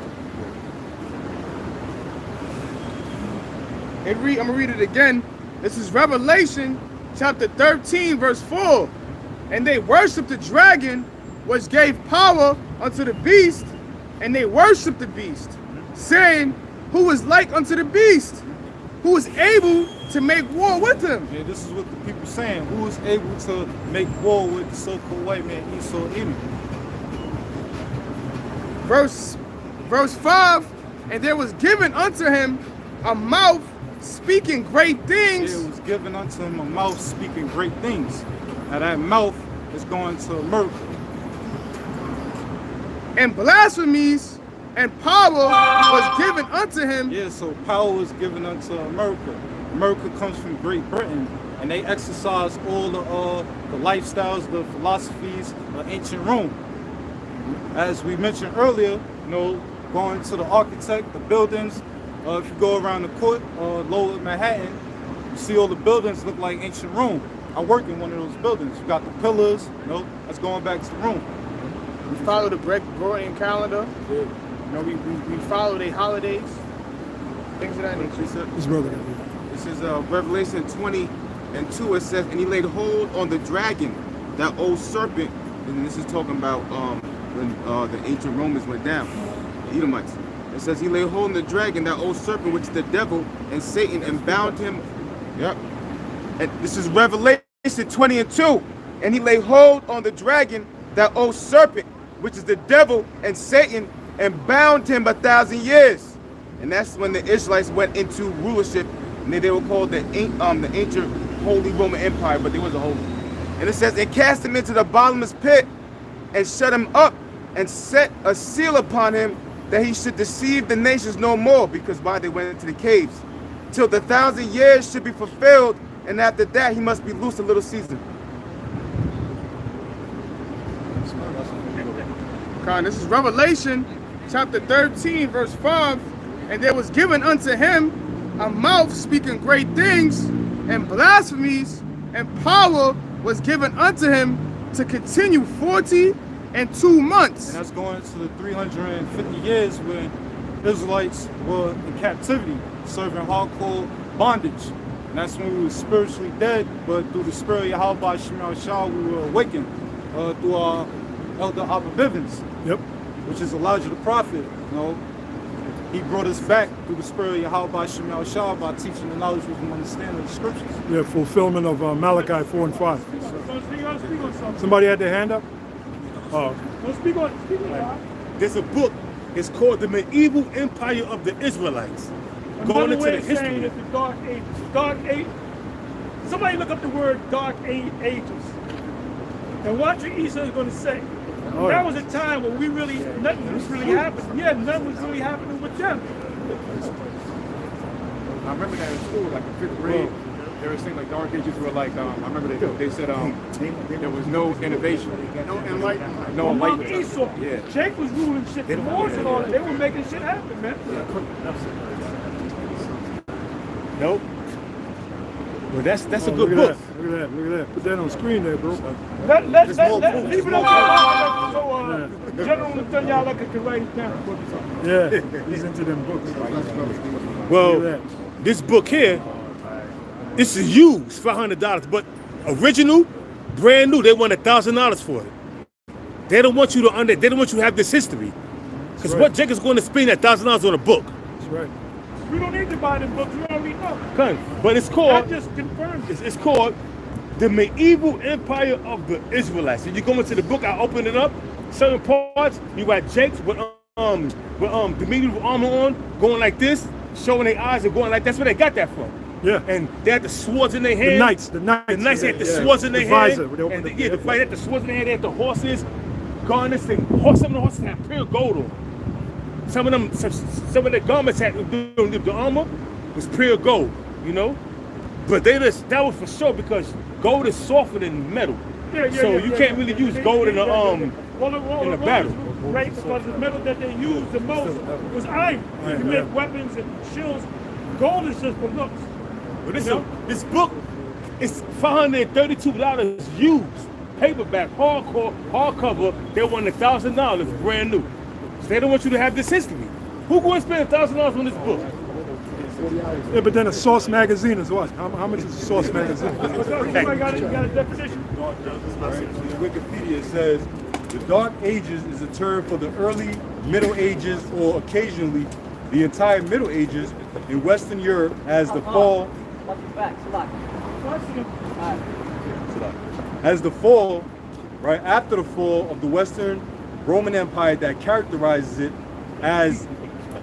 I'm gonna read it again. This is Revelation chapter 13, verse 4. And they worshiped the dragon, which gave power unto the beast, and they worshiped the beast, saying, who is like unto the beast, who is able to make war with him. Yeah, this is what the people saying. Who is able to make war with the so-called white man, Esau Edom? Verse 5, and there was given unto him a mouth speaking great things. It was given unto him a mouth speaking great things. Now that mouth is going to America. And blasphemies and power was given unto him. Yeah, so power was given unto America. America comes from Great Britain, and they exercise all the lifestyles, the philosophies of ancient Rome. As we mentioned earlier, you know, going to the architect, the buildings. If you go around the court, Lower Manhattan, you see all the buildings look like ancient Rome. I work in one of those buildings. You got the pillars, you know, that's going back to Rome. We follow the Gregorian calendar. You know, we follow their holidays, things of that nature. His brother. This is Revelation 20:2. It says, and he laid hold on the dragon, that old serpent. And this is talking about when the ancient Romans went down, the Edomites. It says he laid hold on the dragon, that old serpent, which is the devil and Satan, and bound him. Yep. And this is Revelation 20:2. And he laid hold on the dragon, that old serpent, which is the devil and Satan, and bound him 1,000 years. And that's when the Israelites went into rulership, and they were called the ancient Holy Roman Empire, but they wasn't holy. And it says, and cast him into the bottomless pit, and shut him up, and set a seal upon him, that he should deceive the nations no more, because why they went into the caves, till the 1,000 years should be fulfilled, and after that he must be loosed a little season. This is Revelation chapter 13, verse 5. And there was given unto him a mouth speaking great things and blasphemies, and power was given unto him to continue 42 months. And that's going to the 350 years when Israelites were in captivity, serving hardcore bondage. And that's when we were spiritually dead, but through the spirit of Yahweh Shema Shah, we were awakened through our Elder Abba Bivens. Yep. Which is Elijah the prophet. You know, he brought us back through the spirit of Yahweh Shema Shah by teaching the knowledge and understanding of the scriptures. Yeah, fulfillment of Malachi 4 and 5. Somebody had their hand up? Oh. Speak on There's a book. It's called The Medieval Empire of the Israelites. Going into the history. It's the Dark Ages. Dark Age. Somebody look up the word Dark Ages, and watch what Esau is going to say. Oh, that yeah. was a time where nothing was really happening. Yeah, nothing was really happening with them. I remember that in school, like in 5th grade, they were saying like Dark Ages were like, I remember they said there was no innovation. No enlightenment. No Among enlightenment. Esau, Yeah. Jake was ruling shit. The wars and all that. They were making shit happen, man. Nope. Well, that's a Oh, good look book. at that, look at that, look at that. Put that on screen there, bro. Let's leave it up so General Netanyahu can write it down. Yeah, he's into them books. Well, this book here, this is used for $100, but original, brand new, they want $1,000 for it. They don't want you to they don't want you to have this history. Because right. what Jake is going to spend $1,000 on a book? That's right. We don't need to buy them books. We already know. But it's I called, just confirmed it. it's called The Medieval Empire of the Israelites. And you go into the book, I open it up, certain parts, you got Jakes with the medieval armor on, going like this, showing their eyes and going like that's where they got that from. Yeah. And they had the swords in their hand. The knights. The knights had the Yeah. swords in their The hand. visor, where they open And the- they had the swords in their hand. They had the horses, garnets, and some of the horses had pure gold on. Some of the garments had the armor was pure gold, you know. But that was for sure because gold is softer than metal. So you can't really use gold in the in the battle. Right, because the metal that they used the most was iron. To make weapons and shields. Gold is just for looks. But this book is $532 used, paperback, hardcover. They want $1,000 brand new. So they don't want you to have this history. Who going to spend $1,000 on this book? Yeah, but then a Source magazine is what? How much is a Source magazine? Somebody got a definition. Wikipedia says the Dark Ages is a term for the early Middle Ages or occasionally the entire Middle Ages in Western Europe as the fall right after the fall of the Western Roman Empire that characterizes it as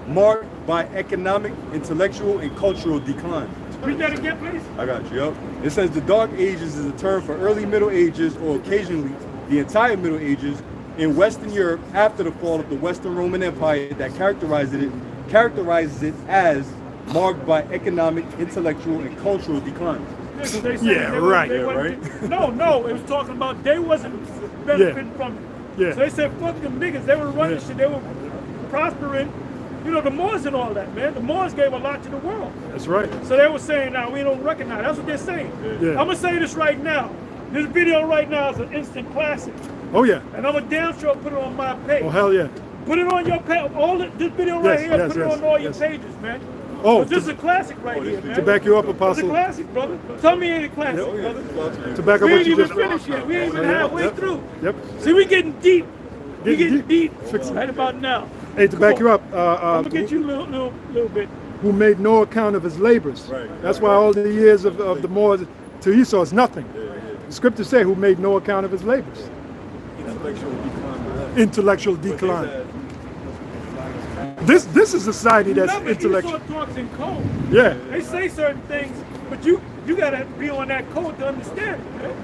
marked by economic, intellectual, and cultural decline. Read that again, please. I got you. Yep. It says the Dark Ages is a term for early Middle Ages or occasionally the entire Middle Ages in Western Europe after the fall of the Western Roman Empire that characterizes it as marked by economic, intellectual, and cultural decline. Right. No, it was talking about they wasn't benefiting from it. Yeah. So they said, fuck them niggas. They were running shit. They were prospering. You know, the Moors and all that, man. The Moors gave a lot to the world. That's right. So they were saying, now we don't recognize. That's what they're saying. Yeah. I'm gonna say this right now. This video right now is an instant classic. Oh yeah. And I'm a damn sure put it on my page. Oh hell yeah. Put it on your page. This video right Yes, here, yes, put it yes, on all your yes. pages, man. Oh, 'Cause this is a classic right here, man. to back you up, It's Apostle. a classic, brother. Tell me it ain't a classic, brother. To back up We what ain't you even just finished yet. We ain't even Yep, halfway yep, through. Yep. See, we getting deep. We Getting getting deep. Fix it. Right about now. Hey, to back you up, I'm gonna get you a little bit. who made no account of his labors. That's why all the years of the Moors to Esau is nothing. The scriptures say who made no account of his labors. Intellectual decline. This is a society that's Remember, intellectual. Esau talks in code. Yeah. They say certain things, but you gotta be on that code to understand it, man.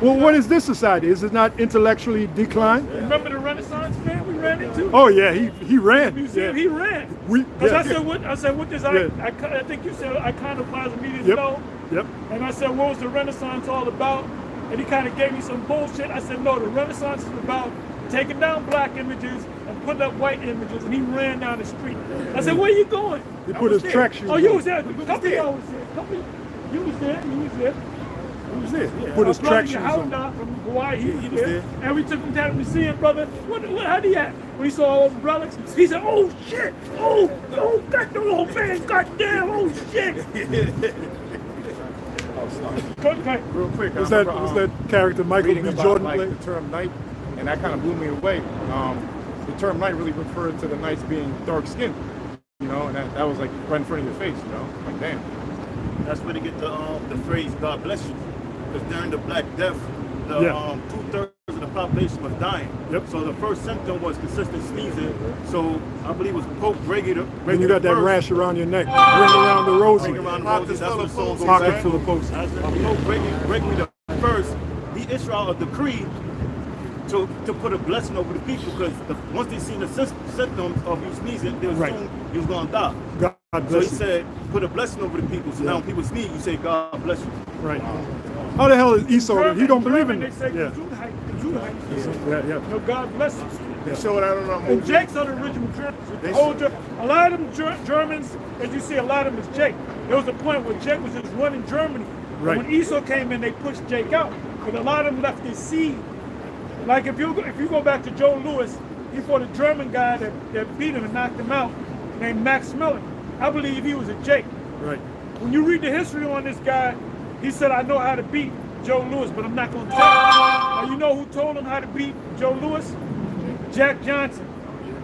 Well, what is this society? Is it not intellectually declined? Remember the Renaissance man we ran into? Oh yeah, he ran. Museum, Yeah. he ran. We- Because yeah. I said, what does Yeah. I think you said iconoclasm means Yep. no. Yep. And I said, what was the Renaissance all about? And he kind of gave me some bullshit. I said, no, the Renaissance is about taking down black images and putting up white images. And he ran down the street. I said, where you going? He I put was his there. track shoes Oh, you on. was there. A couple of y'all was there. You was there. You was there. He was there. Yeah. Put his track shoes Hound on. from Hawaii. He was there. And we took him down to the museum, brother. How'd he act? When he saw all the relics, he said, oh shit! Oh, God, the old man, goddamn, oh shit! Real quick, Was I that remember, was that character Michael reading B. about Jordan like played? the term knight, and that kind of blew me away. The term knight really referred to the knights being dark skinned, you know, and that was like right in front of your face, you know, like damn. That's where they get the phrase "God bless you," because during the Black Death, the 2/3 of the population was dying. Yep. So the first symptom was consistent sneezing. So I believe it was Pope Gregory the When you got that first. rash around your neck, ring around the rosy. Ring around the rosy, that's what the song goes Pocket back. full of posts. Pope Gregory the first, he issued out a decree to put a blessing over the people, because once they seen the symptoms of you sneezing, they was assumed you was gonna die. God So he bless you. said, put a blessing over the people. So now when people sneeze, you say, God bless you. Right. How the hell is Esau? He don't believe in They it. say Yeah. Yeah, yeah. No, God bless you. They showed that on that And movie. Jake's are the original Germans. A lot of them Germans, as you see, a lot of them is Jake. There was a point where Jake was just running Germany. Right. When Esau came in, they pushed Jake out. But a lot of them left his seed. Like if you go back to Joe Louis, he fought a German guy that beat him and knocked him out, named Max Mellon. I believe he was a Jake. Right. When you read the history on this guy, he said, I know how to beat Joe Louis, but I'm not going to tell you. Now, you know who told him how to beat Joe Louis? Jack Johnson.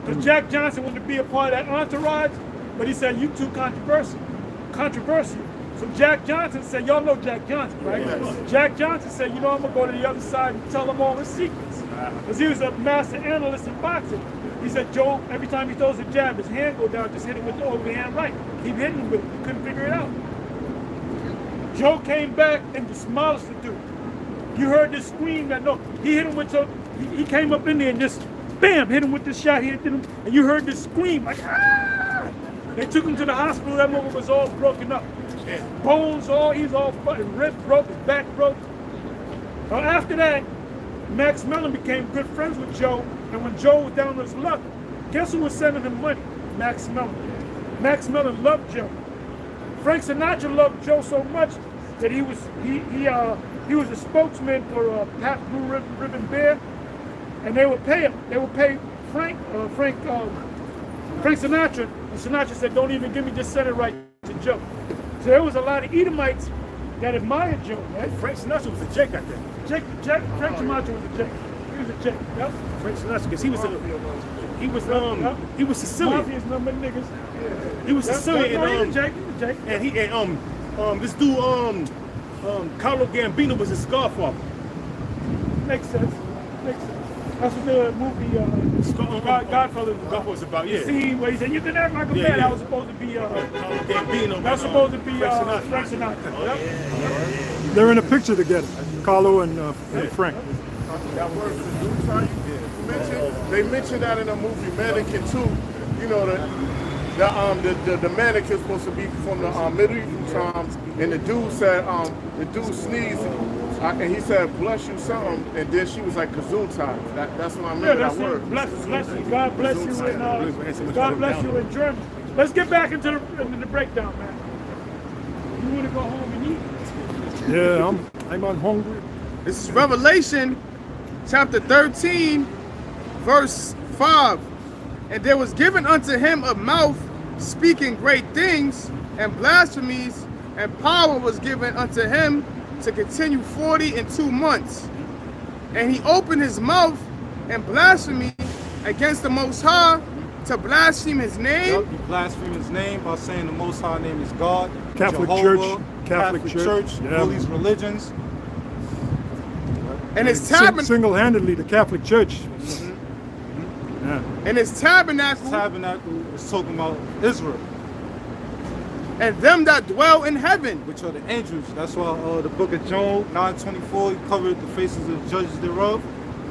Because Jack Johnson wanted to be a part of that entourage, but he said, you too controversial. So Jack Johnson said, y'all know Jack Johnson, right? Yes. Jack Johnson said, you know, I'm going to go to the other side and tell them all his secrets. Because he was a master analyst in boxing. He said, Joe, every time he throws a jab, his hand go down, just hit him with the overhand right. Keep hitting him with it. He couldn't figure it out. Joe came back and demolished the dude. You heard this scream that no, he hit him with he came up in there and just bam, hit him with this shot, hit him, and you heard this scream like ah! They took him to the hospital, that moment was all broken up. Bones, he's all fucking rib broke, his back broke. After that, Max Mellon became good friends with Joe, and when Joe was down on his luck, guess who was sending him money? Max Mellon. Max Mellon loved Joe. Frank Sinatra loved Joe so much that he was a spokesman for Pat Blue Ribbon Bear, and they would pay him. They would pay Frank Sinatra, and Sinatra said, "Don't even give me, just send it right to Joe." So there was a lot of Edomites that admired Joe. Right? Frank Sinatra was a Jake, I think. Frank Sinatra was a Jake. He was a Jake. Yep. Frank Sinatra, because he was Sicilian. Mafia's number niggas. He was Sicilian, and Jake. this dude Carlo Gambino was his scarfather. Makes sense. That's what the movie Godfather was about. Yeah. The scene where he said, "You can have Michael Mann." That was supposed to be Gambino. That's supposed to be Frank Sinatra. Yep. They're in a picture together, Carlo and Frank. That word seduce, they mentioned that in the movie Mannequin 2. You know, the mannequin's supposed to be from the medieval times, and the dude said the dude sneezed And he said, bless you something, and then she was like, Gesundheit. That's when I Yeah, remember that's that word. it. Bless you. God bless you God bless you in German. Let's get back into the breakdown, man. You want to go home and eat? Yeah, I'm hungry. This is Revelation chapter 13, verse 5. And there was given unto him a mouth speaking great things and blasphemies, and power was given unto him to continue 42 months. And he opened his mouth and blasphemy against the Most High, to blaspheme his name. Yep, you blaspheme his name by saying the Most High name is God. Catholic Jehovah, Church. Catholic Church. Yeah. All these religions. And his tabernacle. Single-handedly, the Catholic Church. Yeah. And his tabernacle. Tabernacle is talking about Israel. And them that dwell in heaven. Which are the angels. That's why the book of Job 9:24, he covered the faces of the judges thereof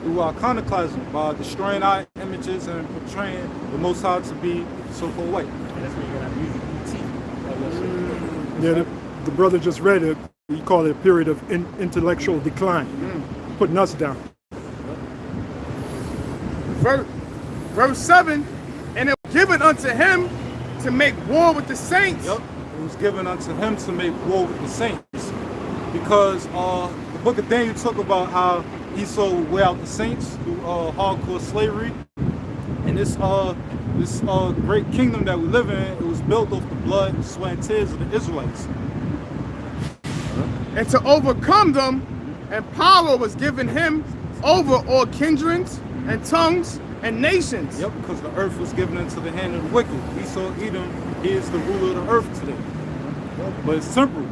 through iconoclasm by destroying our images and portraying the Most High to be so-called white. Yeah, the brother just read it. He called it a period of intellectual decline, putting us down. Verse 7, and it was given unto him to make war with the saints. Yep, it was given unto him to make war with the saints. Because the book of Daniel talk about how Esau would wear out the saints through hardcore slavery. And this great kingdom that we live in, it was built off the blood, sweat, and tears of the Israelites. And to overcome them, and power was given him over all kindreds and tongues and nations. Yep, because the earth was given into the hand of the wicked. Esau, Edom, he is the ruler of the earth today. But it's temporal,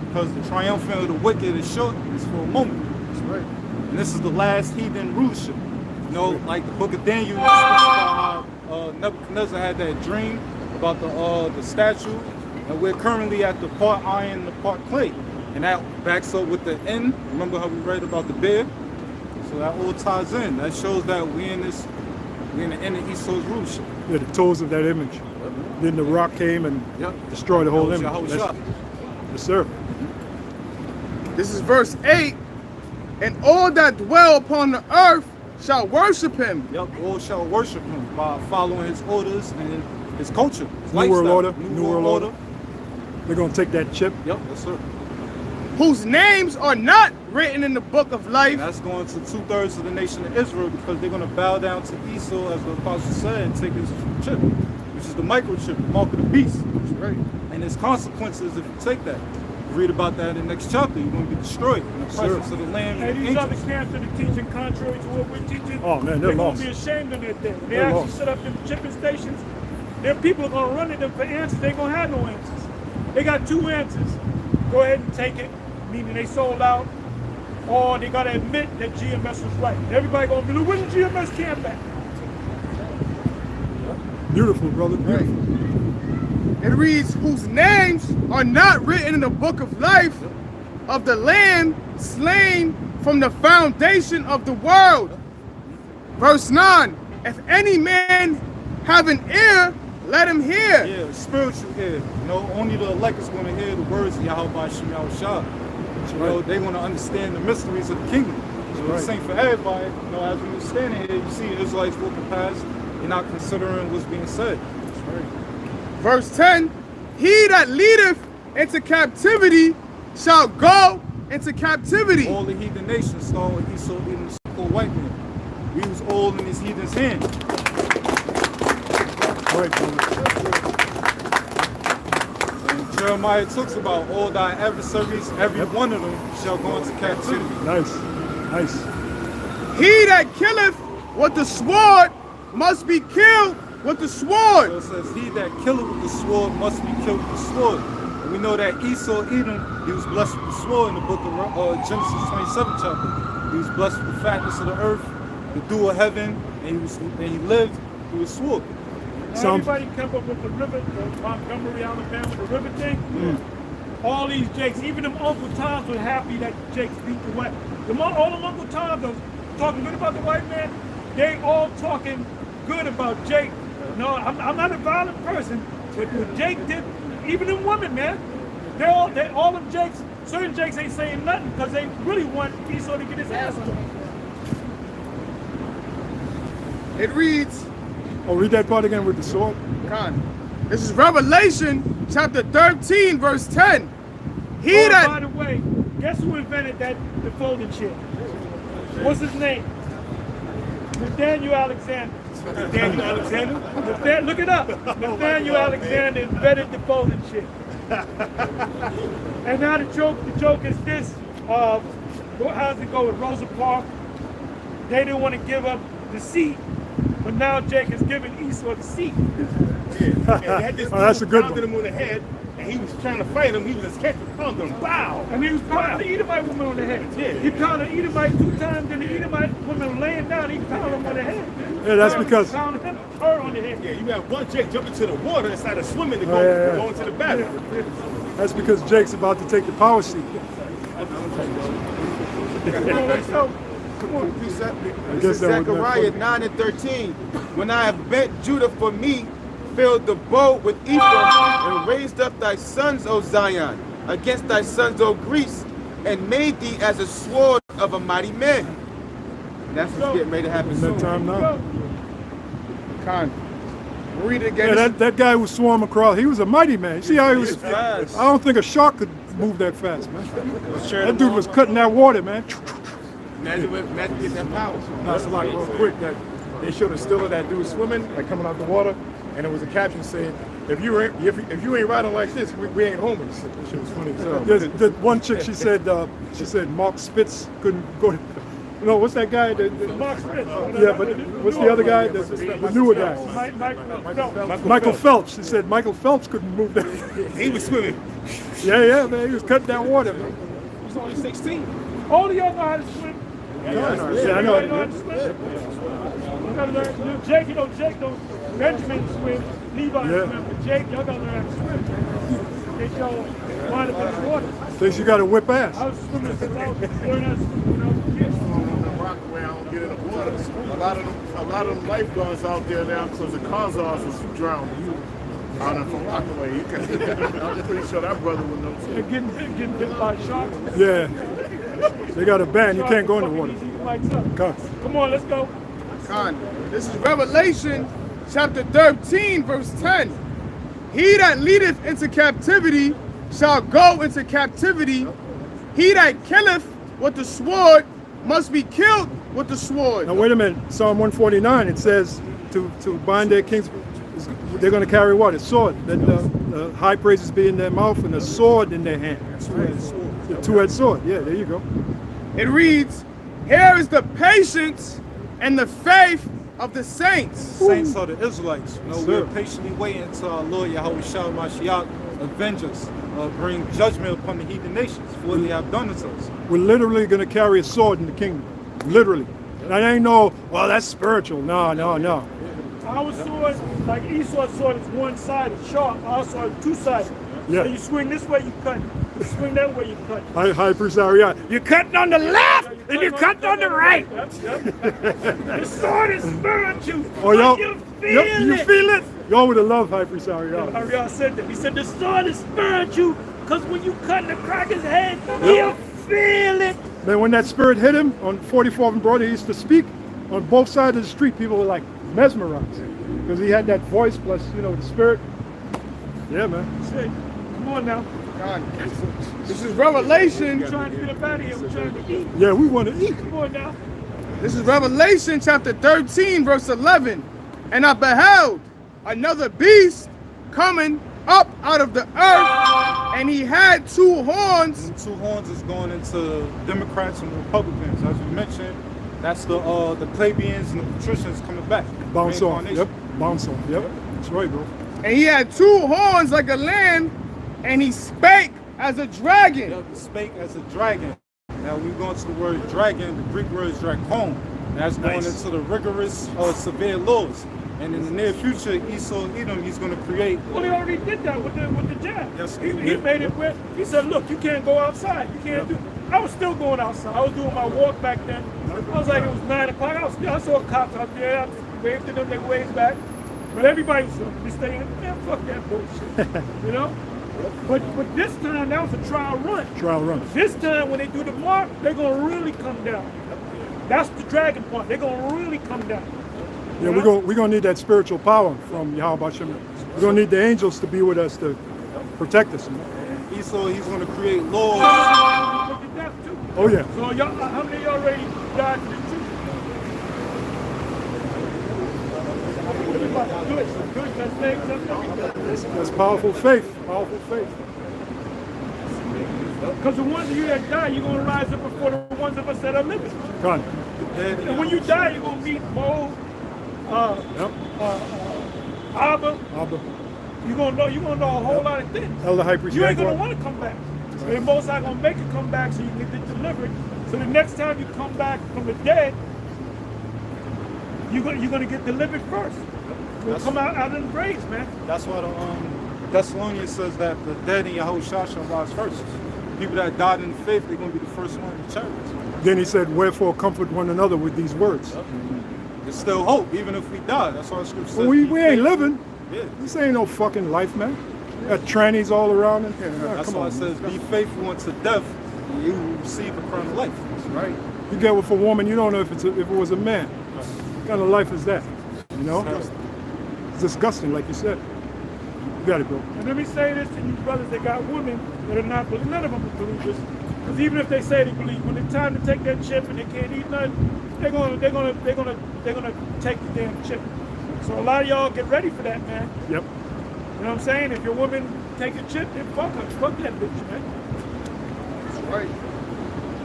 because the triumphant of the wicked is short, it's for a moment. That's right. And this is the last heathen rulership. You know, like the book of Daniel, speaks about how Nebuchadnezzar had that dream about the statue, and we're currently at the part iron and the part clay. And that backs up with the end. Remember how we read about the bear? So that all ties in. That shows that we're in the end of Esau's rulership. Yeah, the toes of that image. Then the rock came and destroyed the whole image. Yes, sir. This is verse 8. And all that dwell upon the earth shall worship him. Yep, all shall worship him by following his orders and his culture, his New World Order. New World Order. They're going to take that chip. Yep, yes, sir. Whose names are not written in the book of life. And that's going to 2/3 of the nation of Israel, because they're going to bow down to Esau, as the apostle said, and take his chip, which is the microchip, the mark of the beast. That's right. And there's consequences if you take that. You read about that in the next chapter. You're going to be destroyed in the presence of the Lamb Hey, and these angels. other camps that are teaching contrary to what we're teaching, Oh, man, they're going lost. to be ashamed of their thing. They They're actually lost. set up them chipping stations. Their people are going to run to them for answers. They ain't going to have no answers. They got two answers. Go ahead and take it, meaning they sold out, or they got to admit that GMS was right. Everybody going to be like, where's the GMS camp at? Beautiful, brother. Beautiful. It reads, whose names are not written in the book of life of the Lamb slain from the foundation of the world. Verse 9, if any man have an ear, let him hear. Yeah, spiritual ear. You know, only the elect is going to hear the words of Yahweh Shem Yahushua. You know, they're going to understand the mysteries of the kingdom. So it's saying for everybody, you know, as we were standing here, you see Israelites walking past, you're not considering what's being said. That's right. Verse 10, he that leadeth into captivity shall go into captivity. All the heathen nations saw Esau being the so-called white man. We was all in his heathen's hand. Right, And Jeremiah talks about all thy adversaries, every one of them shall go into captivity. Nice, nice. He that killeth with the sword must be killed with the sword. So it says, he that killeth with the sword must be killed with the sword. And we know that Esau, Edom, he was blessed with the sword in the book of Genesis 27 chapter. He was blessed with the fatness of the earth, the dew of heaven, and he lived through his sword. Everybody come up with the river, the Montgomery, Alabama, the river thing. All these Jakes, even them Uncle Toms were happy that Jakes beat the white. All them Uncle Toms was talking good about the white man. They all talking good about Jake. No, I'm not a violent person, but what Jake did, even them women, man, all them Jakes certain Jakes ain't saying nothing because they really want Esau to get his ass whooped. It reads, Oh, read that part again with the sword. Con. This is Revelation chapter 13, verse 10. He Oh, that by the way, guess who invented the folding chair? What's his name? Nathaniel Alexander. Nathaniel Alexander? Look it up. Nathaniel Alexander invented the folding chair. And now the joke is this. How's it go with Rosa Parks? They didn't want to give up the seat, but now Jake is giving Esau the seat. And they had this That's a good pounded him on the head, and he was trying to fight him. He was just catching, pounding him. Wow! And he was pounding the Edomite woman on the head. Yeah. He pounded the Edomite 2 times, then the Edomite woman laying down, he pounded him on the head. Yeah, that's because- He pounded her on the head. Yeah, you have one Jake jump into the water instead of swimming to go, yeah. go into the battle. That's because Jake's about to take the power seat. Let's go. Come on, precept. guess This is that would Zechariah be- 9 and 13. When I have bent Judah for me, filled the bow with Ephraim, and raised up thy sons, O Zion, against thy sons, O Greece, and made thee as a sword of a mighty man. And that's what's getting ready to happen That soon. time now. Con. Read it again. Yeah, that guy who swam across, he was a mighty man. You see how he was? I don't think a shark could move that fast, man. That dude was cutting that water, man. Imagine getting that power. That's a lot real quick that they showed a still of that dude swimming, like coming out the water, and it was a caption saying, if you ain't riding like this, we ain't homies. That shit was funny. So The one chick, she said Mark Spitz couldn't go. No, what's that guy? Mark Spitz. Yeah, but what's the other guy? The newer guy. Michael Phelps. She said Michael Phelps couldn't move that. He was swimming. Yeah, man. He was cutting that water, man. He was only 16. All of y'all know how to swim. Yeah, I know. Everybody know how to swim. You gotta learn. Jake, Jake don't. Benjamin swim. Levi swim. But Jake, y'all gotta learn how to swim. Get y'all wind up in the water. Thinks you got to whip ass. I was swimming since I was learning how to swim when I was a kid. rock around, get in the water. A lot of them lifeguards out there now because the cars are drowned. Out of from Rockaway. I'm pretty sure that brother would know too. They're getting bit by sharks. Yeah. They got a ban. You can't go in the water. Come on, let's go. Con. This is Revelation chapter 13, verse 10. He that leadeth into captivity shall go into captivity. He that killeth with the sword must be killed with the sword. Now wait a minute. Psalm 149. It says to bind their kings. They're going to carry what? A sword. That high praises be in their mouth and a sword in their hand. The two-edged sword. Yeah, there you go. It reads, here is the patience and the faith of the saints. Saints are the Israelites. You know, we're patiently waiting until our Lord Yahweh Shah Mashiach avenge us, bring judgment upon the heathen nations for what they have done to us. We're literally going to carry a sword in the kingdom. Literally. And I ain't no, well, that's spiritual. No. Our sword, like Esau's sword, is one-sided, sharp. Our sword is two-sided. Yeah. So you swing this way, you cut. You swing that way, you cut. High priest Ariah. You're cutting on the left and you're cutting on the right. The sword is spiritual. Oh, y'all, You feel you it. feel it? Y'all would have loved High priest Ariah. Ariel said that. He said the sword is spiritual because when you cut the cracker's head, you feel it. Man, when that spirit hit him on 44th and Broad, he used to speak on both sides of the street. People were like mesmerized because he had that voice plus, the spirit. Yeah, man. Shit. Come on now. This is Revelation. We're trying to get up out of here. We're trying to eat. Yeah, we want to eat. Come on now. This is Revelation chapter 13, verse 11. And I beheld another beast coming up out of the earth, and he had two horns. And 2 horns is going into Democrats and Republicans. As we mentioned, that's the plebeians and the patricians coming back. Bounce off. Yep. Bounce off. Yep. That's right, bro. And he had 2 horns like a lamb, and he spake as a dragon. Yep, he spake as a dragon. Now we're going to the word dragon. The Greek word is dracon. That's going into the rigorous, severe laws. And in the near future, Esau Edom, he's going to create. Well, he already did that with the jab. Yes, he made it where he said, look, you can't go outside. You can't do. I was still going outside. I was doing my walk back then. I was like, it was 9 o'clock. I saw cops out there. I waved to them, they waved back. But everybody was staying. Man, fuck that bullshit. But this time, that was a trial run. Trial run. This time, when they do the mark, they're going to really come down. That's the dragon part. They're going to really come down. Yeah, we're gonna need that spiritual power from Yahweh Shem. We're gonna need the angels to be with us to protect us. Esau, he's gonna create laws. Oh yeah. So y'all, how many of y'all already died for the truth? Good. Let's make something. That's powerful faith. Powerful faith. Because the ones of you that die, you're gonna rise up before the ones of us that are living. Got it. And when you die, you're gonna meet Mo, Abba. You're gonna know a whole lot of things. Elder High Priest You ain't gonna Yaguar. want to come back. So the Most High gonna make you come back so you can get delivered. So the next time you come back from the dead, you're gonna get delivered first. You'll come out of the graves, man. That's why the Thessalonians says that the dead in Yahushua shall rise first. People that died in faith, they're gonna be the first one in the chariots. Then he said, "Wherefore comfort one another with these words." There's still hope, even if we die. That's why the scripture says. Well, we ain't living. Yeah. This ain't no fucking life, man. Got trannies all around in here. That's Come why on, it says, man. be faithful unto death, and you will receive a crown of life. That's right. You get with a woman, you don't know if it was a man. What kind of life is that? You know? It's disgusting, like you said. You got it, bro. And let me say this to you brothers that got women that are not believers. None of them are believers. Because even if they say they believe, when it's time to take that chip and they can't eat nothing, they're gonna take the damn chip. So a lot of y'all get ready for that, man. Yep. You know what I'm saying? If your woman take a chip, then fuck her. Fuck that bitch, man. That's right.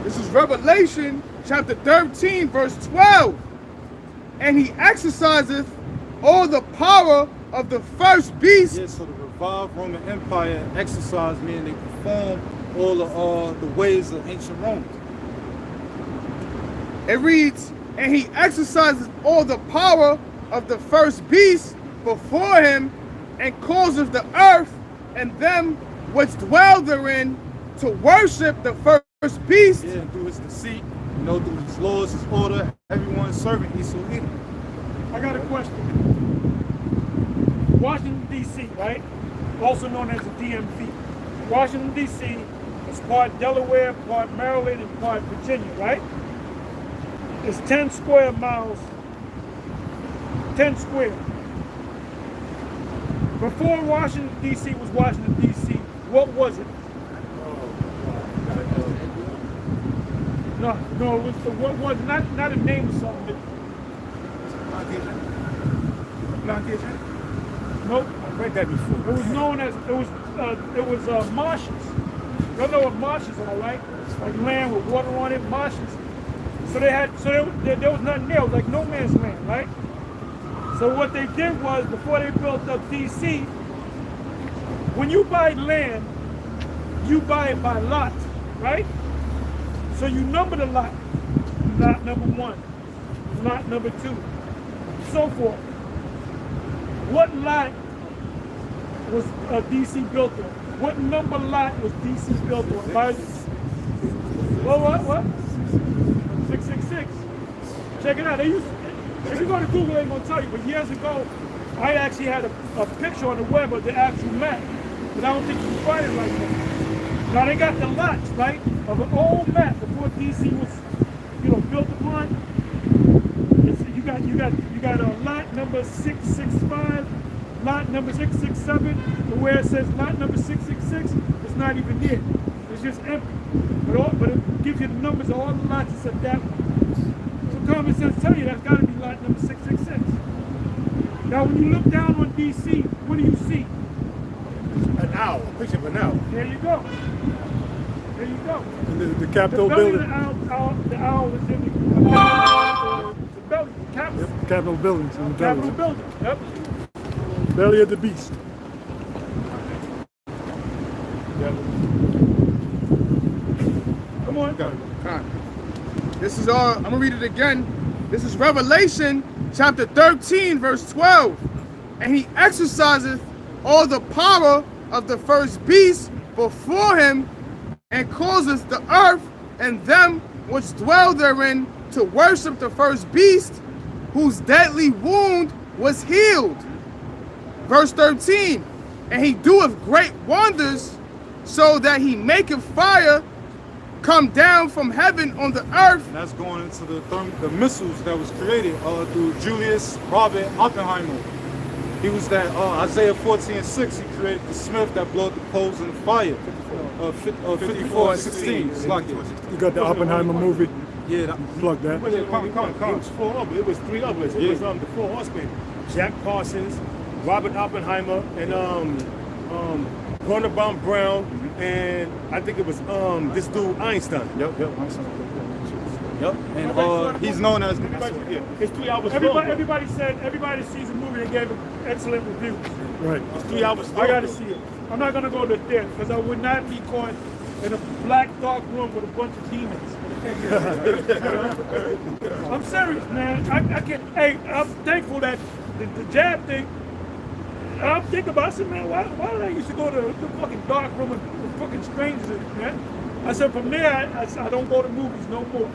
This is Revelation chapter 13, verse 12. And he exerciseth all the power of the first beast. Yeah, so the revived Roman Empire exercised, meaning they performed all the ways of ancient Rome. It reads, and he exercises all the power of the first beast before him, and causeth the earth and them which dwell therein to worship the first beast. Yeah, through his deceit, through his laws, his order, everyone serving Esau Edom. I got a question. Washington, D.C., right? Also known as the DMV. Washington, D.C. is part Delaware, part Maryland, and part Virginia, right? It's 10 square miles. 10 square. Before Washington, D.C. was Washington, D.C., what was it? No, it was what was not a name of something. Nope. I've read that before. It was known as it was marshes. Y'all know what marshes are, right? Like land with water on it, marshes. So there was nothing there. It was like no man's land, right? So what they did was, before they built up DC, when you buy land, you buy it by lot, right? So you number the lot. Lot number 1, lot number 2, so forth. What lot was DC built on? What number lot was DC built on? What? 666. Check it out. If you go to Google, they're going to tell you. But years ago, I actually had a picture on the web of the actual map. But I don't think you can find it right now. Now they got the lots, right, of an old map before DC was, built upon. You got a lot number 665, lot number 667, and where it says lot number 666, it's not even there. It's just empty. But it gives you the numbers of all the lots except that one. So common sense tell you that's got to be lot number 666. Now when you look down on DC, what do you see? An owl. A picture of an owl. There you go. There you go. And the Capitol the belly building. Of the owl is in the belly. The Capitol. Yep, Capitol buildings in the Capitol belly. building. Yep. Belly of the beast. Come on. This is I'm gonna read it again. This is Revelation chapter 13, verse 12. And he exerciseth all the power of the first beast before him, and causeth the earth and them which dwell therein to worship the first beast, whose deadly wound was healed. Verse 13. and he doeth great wonders, so that he maketh fire come down from heaven on the earth. And that's going into the missiles that was created through Julius Robert Oppenheimer. He was that Isaiah 14:6. He created the smith that blowed the coals in the fire. 54:16. It's like it. You got the Oppenheimer movie. Yeah, Plug that. It was four of it. It was three of us. It was the four horsemen: Jack Parsons, Robert Oppenheimer, and Werner von Braun, and I think it was this dude Einstein. Yep, Einstein. Yep, and he's known as it's 3 hours Everybody sees the movie and gave it excellent reviews. Right. It's 3 hours I gotta see it. I'm not gonna go to theater because I would not be caught in a black dark room with a bunch of demons. I'm serious, man. I can't. Hey, I'm thankful that the jab thing. I'm thinking about it. I said, man, why did I used to go to the fucking dark room with fucking strangers, man? I said, from there, I don't go to movies no more.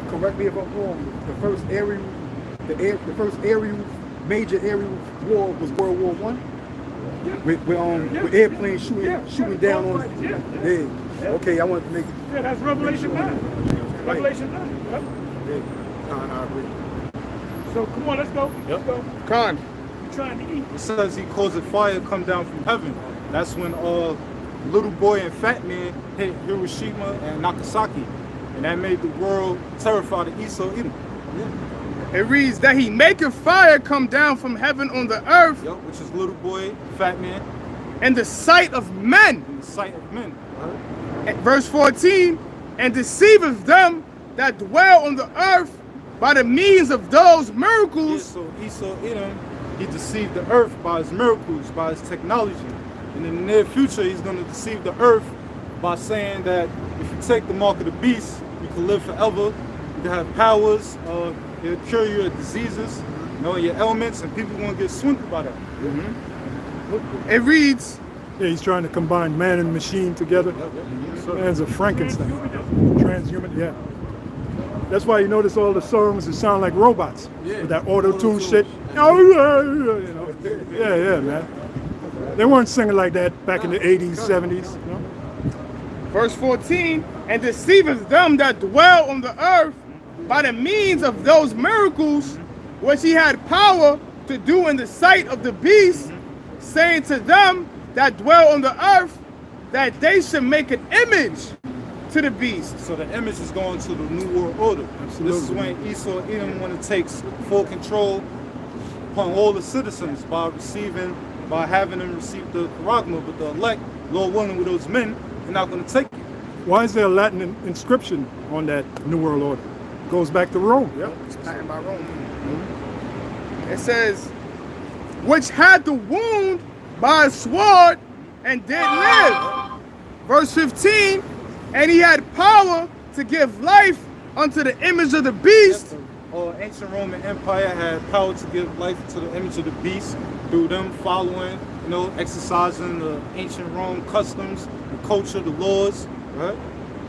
Correct me if I'm wrong. The first major aerial war was World War I. With airplanes shooting down on. Yeah. Okay, I wanted to make it. Yeah, that's Revelation 9. Revelation 9. Yep. Yeah. I agree. So come on, let's go. Let's go. Con. We're trying to eat. It says he caused a fire come down from heaven. That's when Little Boy and Fat Man hit Hiroshima and Nagasaki. And that made the world terrified of Esau Edom. It reads that he maketh fire come down from heaven on the earth. Yep, which is Little Boy, Fat Man. In the sight of men. In the sight of men. Verse 14, and deceiveth them that dwell on the earth by the means of those miracles. Yeah, so Esau Edom, he deceived the earth by his miracles, by his technology. And in the near future, he's going to deceive the earth by saying that if you take the mark of the beast, you can live forever, you can have powers, it'll cure your diseases, your ailments, and people won't get swindled by that. Mm-hmm. It reads, yeah, he's trying to combine man and machine together. Man's a Frankenstein. Transhuman, yeah. That's why you notice all the songs that sound like robots. Yeah. With that auto-tune shit. Yeah, man. They weren't singing like that back in the 80s, 70s. You know? Verse 14, and deceiveth them that dwell on the earth by the means of those miracles which he had power to do in the sight of the beast, saying to them that dwell on the earth that they should make an image to the beast. So the image is going to the New World Order. Absolutely. This is when Esau Edom when it takes full control upon all the citizens by having them receive the charagma, but the elect, Lord willing, with those men, they're not going to take it. Why is there a Latin inscription on that New World Order? It goes back to Rome. Yep, it's patented by Rome. Mm-hmm. It says, which had the wound by a sword and did live. Verse 15, and he had power to give life unto the image of the beast. Ancient Roman Empire had power to give life to the image of the beast through them following, exercising the ancient Rome customs, the culture, the laws. Right?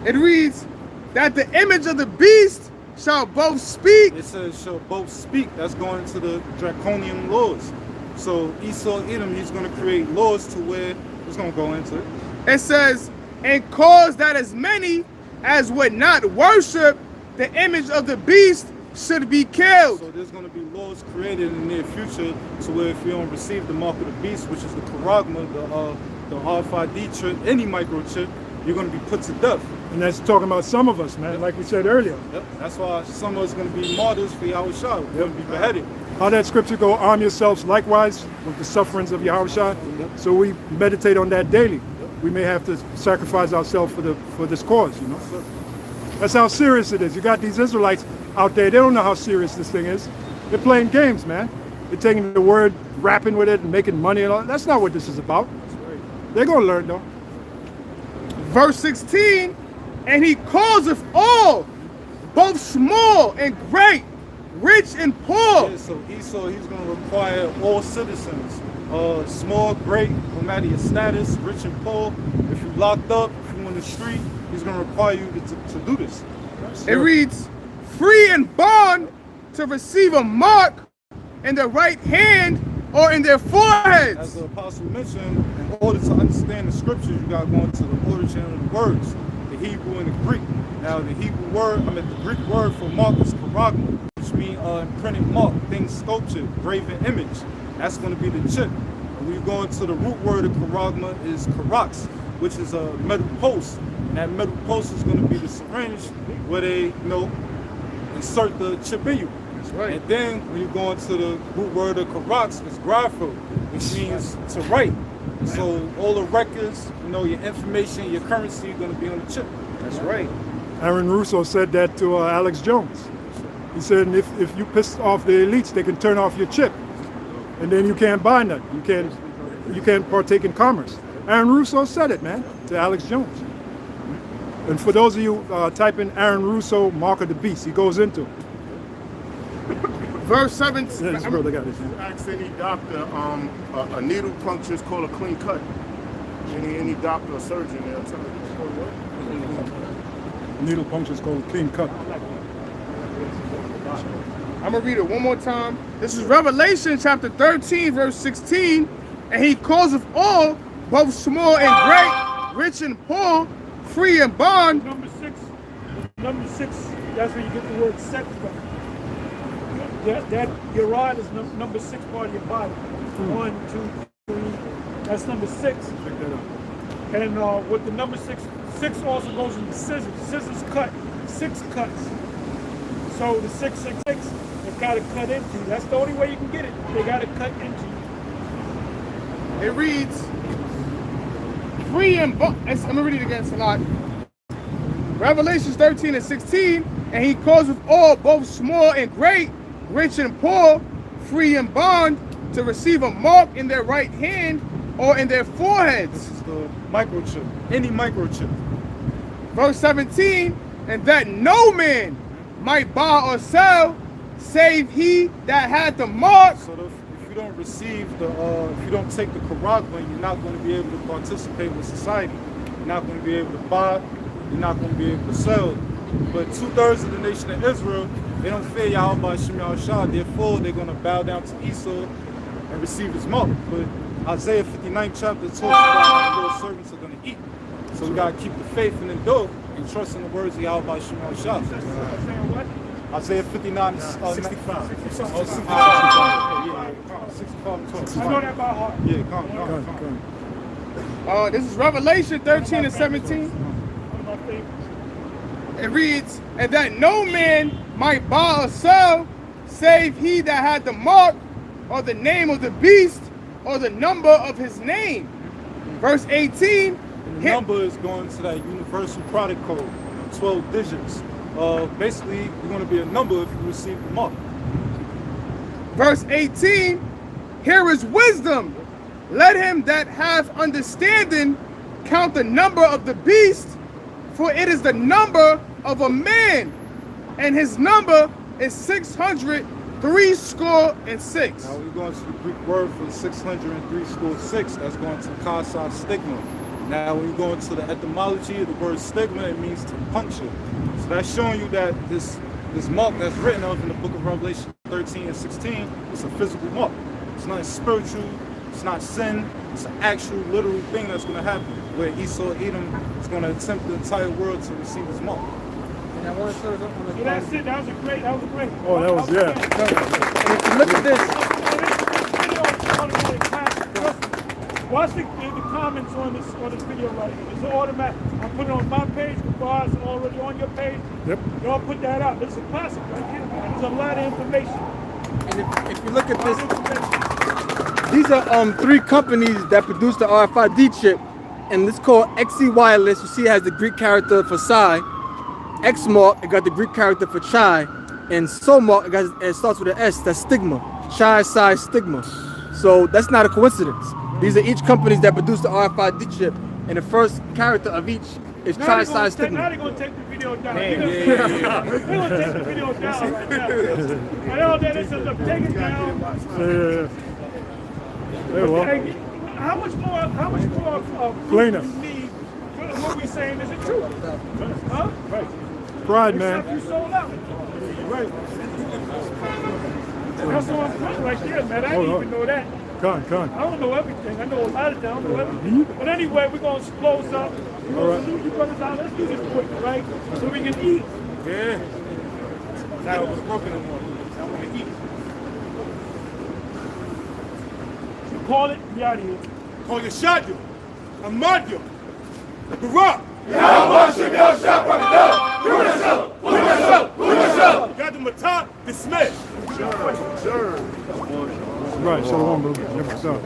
It reads that the image of the beast shall both speak. It says shall both speak. That's going to the draconian laws. So Esau Edom, he's going to create laws to where it's going to go into it. It says, and cause that as many as would not worship the image of the beast should be killed. So there's going to be laws created in the near future to where if you don't receive the mark of the beast, which is the charagma, the RFID chip, any microchip, you're going to be put to death. And that's talking about some of us, man, like we said earlier. Yep. That's why some of us are going to be martyrs for Yahushua. We're going to be beheaded. How that scripture go, arm yourselves likewise with the sufferings of Yahushua. Yep. So we meditate on that daily. Yep. We may have to sacrifice ourselves for this cause, That's how serious it is. You got these Israelites out there, they don't know how serious this thing is. They're playing games, man. They're taking the word, rapping with it, and making money and all. That's not what this is about. They're going to learn, though. Verse 16, and he causeth all, both small and great, rich and poor. Yeah, so Esau, he's going to require all citizens, small, great, no matter your status, rich and poor. If you're locked up, if you're on the street, he's going to require you to do this. It reads, free and bond to receive a mark in the right hand or in their As foreheads. the apostle mentioned, in order to understand the scriptures, you got to go into the origin of the words, the Hebrew and the Greek. Now, the Hebrew word, the Greek word for mark is charagma, which means imprinted mark, things sculptured, graven image. That's going to be the chip. And when you go into the root word of charagma is charax, which is a metal post. And that metal post is going to be the syringe where they, insert the chip in you. That's right. And then when you go into the root word of charax, it's grapho, which means to write. So all the records, your information, your currency, going to be on the chip. That's right. Aaron Russo said that to Alex Jones. He said, if you piss off the elites, they can turn off your chip, and then you can't buy nothing. You can't partake in commerce. Aaron Russo said it, man, to Alex Jones. And for those of you, type in Aaron Russo, Mark of the Beast. He goes into it. Verse 7. Yeah, this brother got this. Ask any doctor, a needle puncture is called a clean cut. Any doctor or surgeon, they'll tell you. Needle puncture is called a clean cut. I'm going to read it one more time. This is Revelation chapter 13, verse 16. And he causeth all, both small and great, rich and poor, free and bond. Number six, that's where you get the word sex from. That your rod is number 6 part of your body. 1, 2, 3. That's number 6. Check that out. And with the number 6 also goes into scissors. Scissors cut. 6 cuts. So the 666, they've got to cut into. That's the only way you can get it. They got to cut into. It reads, free and bond. I'm going to read it again, it's a lot. Revelations 13 and 16. And he causeth all, both small and great, rich and poor, free and bond, to receive a mark in their right hand or in their foreheads. This is the microchip, any microchip. Verse 17, and that no man might buy or sell, save he that had the mark. So if you don't receive if you don't take the charagma, you're not going to be able to participate with society. You're not going to be able to buy. You're not going to be able to sell. But 2/3 of the nation of Israel, they don't fear Yahweh Shem Yahushua. Therefore, they're going to bow down to Esau and receive his mark. But Isaiah 59 chapter talks about how the little servants are going to eat. So we got to keep the faith and endure and trust in the words of Yahweh Shem Yahushua. Isaiah 59, 65. 65. I know that by heart. Yeah, come on. This is Revelation 13 and 17. It reads, and that no man might buy or sell, save he that had the mark, or the name of the beast, or the number of his name. Verse 18. And the number is going to that universal product code, 12 digits. Basically, you're going to be a number if you receive the mark. Verse 18. Here is wisdom. Let him that hath understanding count the number of the beast, for it is the number of a man, and his number is 666. Now we're going to the Greek word for 666. That's going to kasa stigma. Now when you go into the etymology of the word stigma, it means to puncture. So that's showing you that this mark that's written of in the book of Revelation 13 and 16 is a physical mark. It's not spiritual. It's not sin. It's an actual, literal thing that's going to happen, where Esau Edom is going to tempt the entire world to receive his mark. And I want to show them on the That's it. That was a great. Oh, that was, yeah. And if you look at this, Watch the comments on this video right here. It's automatic. I put it on my page. The bars are already on your page. Yep. Y'all put that out. This is a classic right here. There's a lot of information. and if you look at this, these are 3 companies that produce the RFID chip, and it's called XC Wireless. You see, it has the Greek character for Psi. Xmark, it got the Greek character for Chi, and Somark, it starts with an S. That's stigma. Chi, Psi, stigma. So that's not a coincidence. These are each companies that produce the RFID chip, and the first character of each is Chi, Psi, stigma. Now they're going to take the video down. They're going to take the video down right now. I know that this is a take it down. Well. How much more Cleaner. you need? What we saying is it true? Huh? Pride, man. You sold out. Right. That's all I'm saying right there, man. I didn't even know that. Con. I don't know everything. I know a lot of things. I don't know everything. But anyway, we're going to close up. We're going to salute you brothers out. Let's do this quick, right? So we can eat. Yeah. Now it was broken no more. I want to eat. You call it, we out of here. Call your shot, you. Ahmad, Barak. Got the Matah dismissed. Right, shalom, brother. Shalom.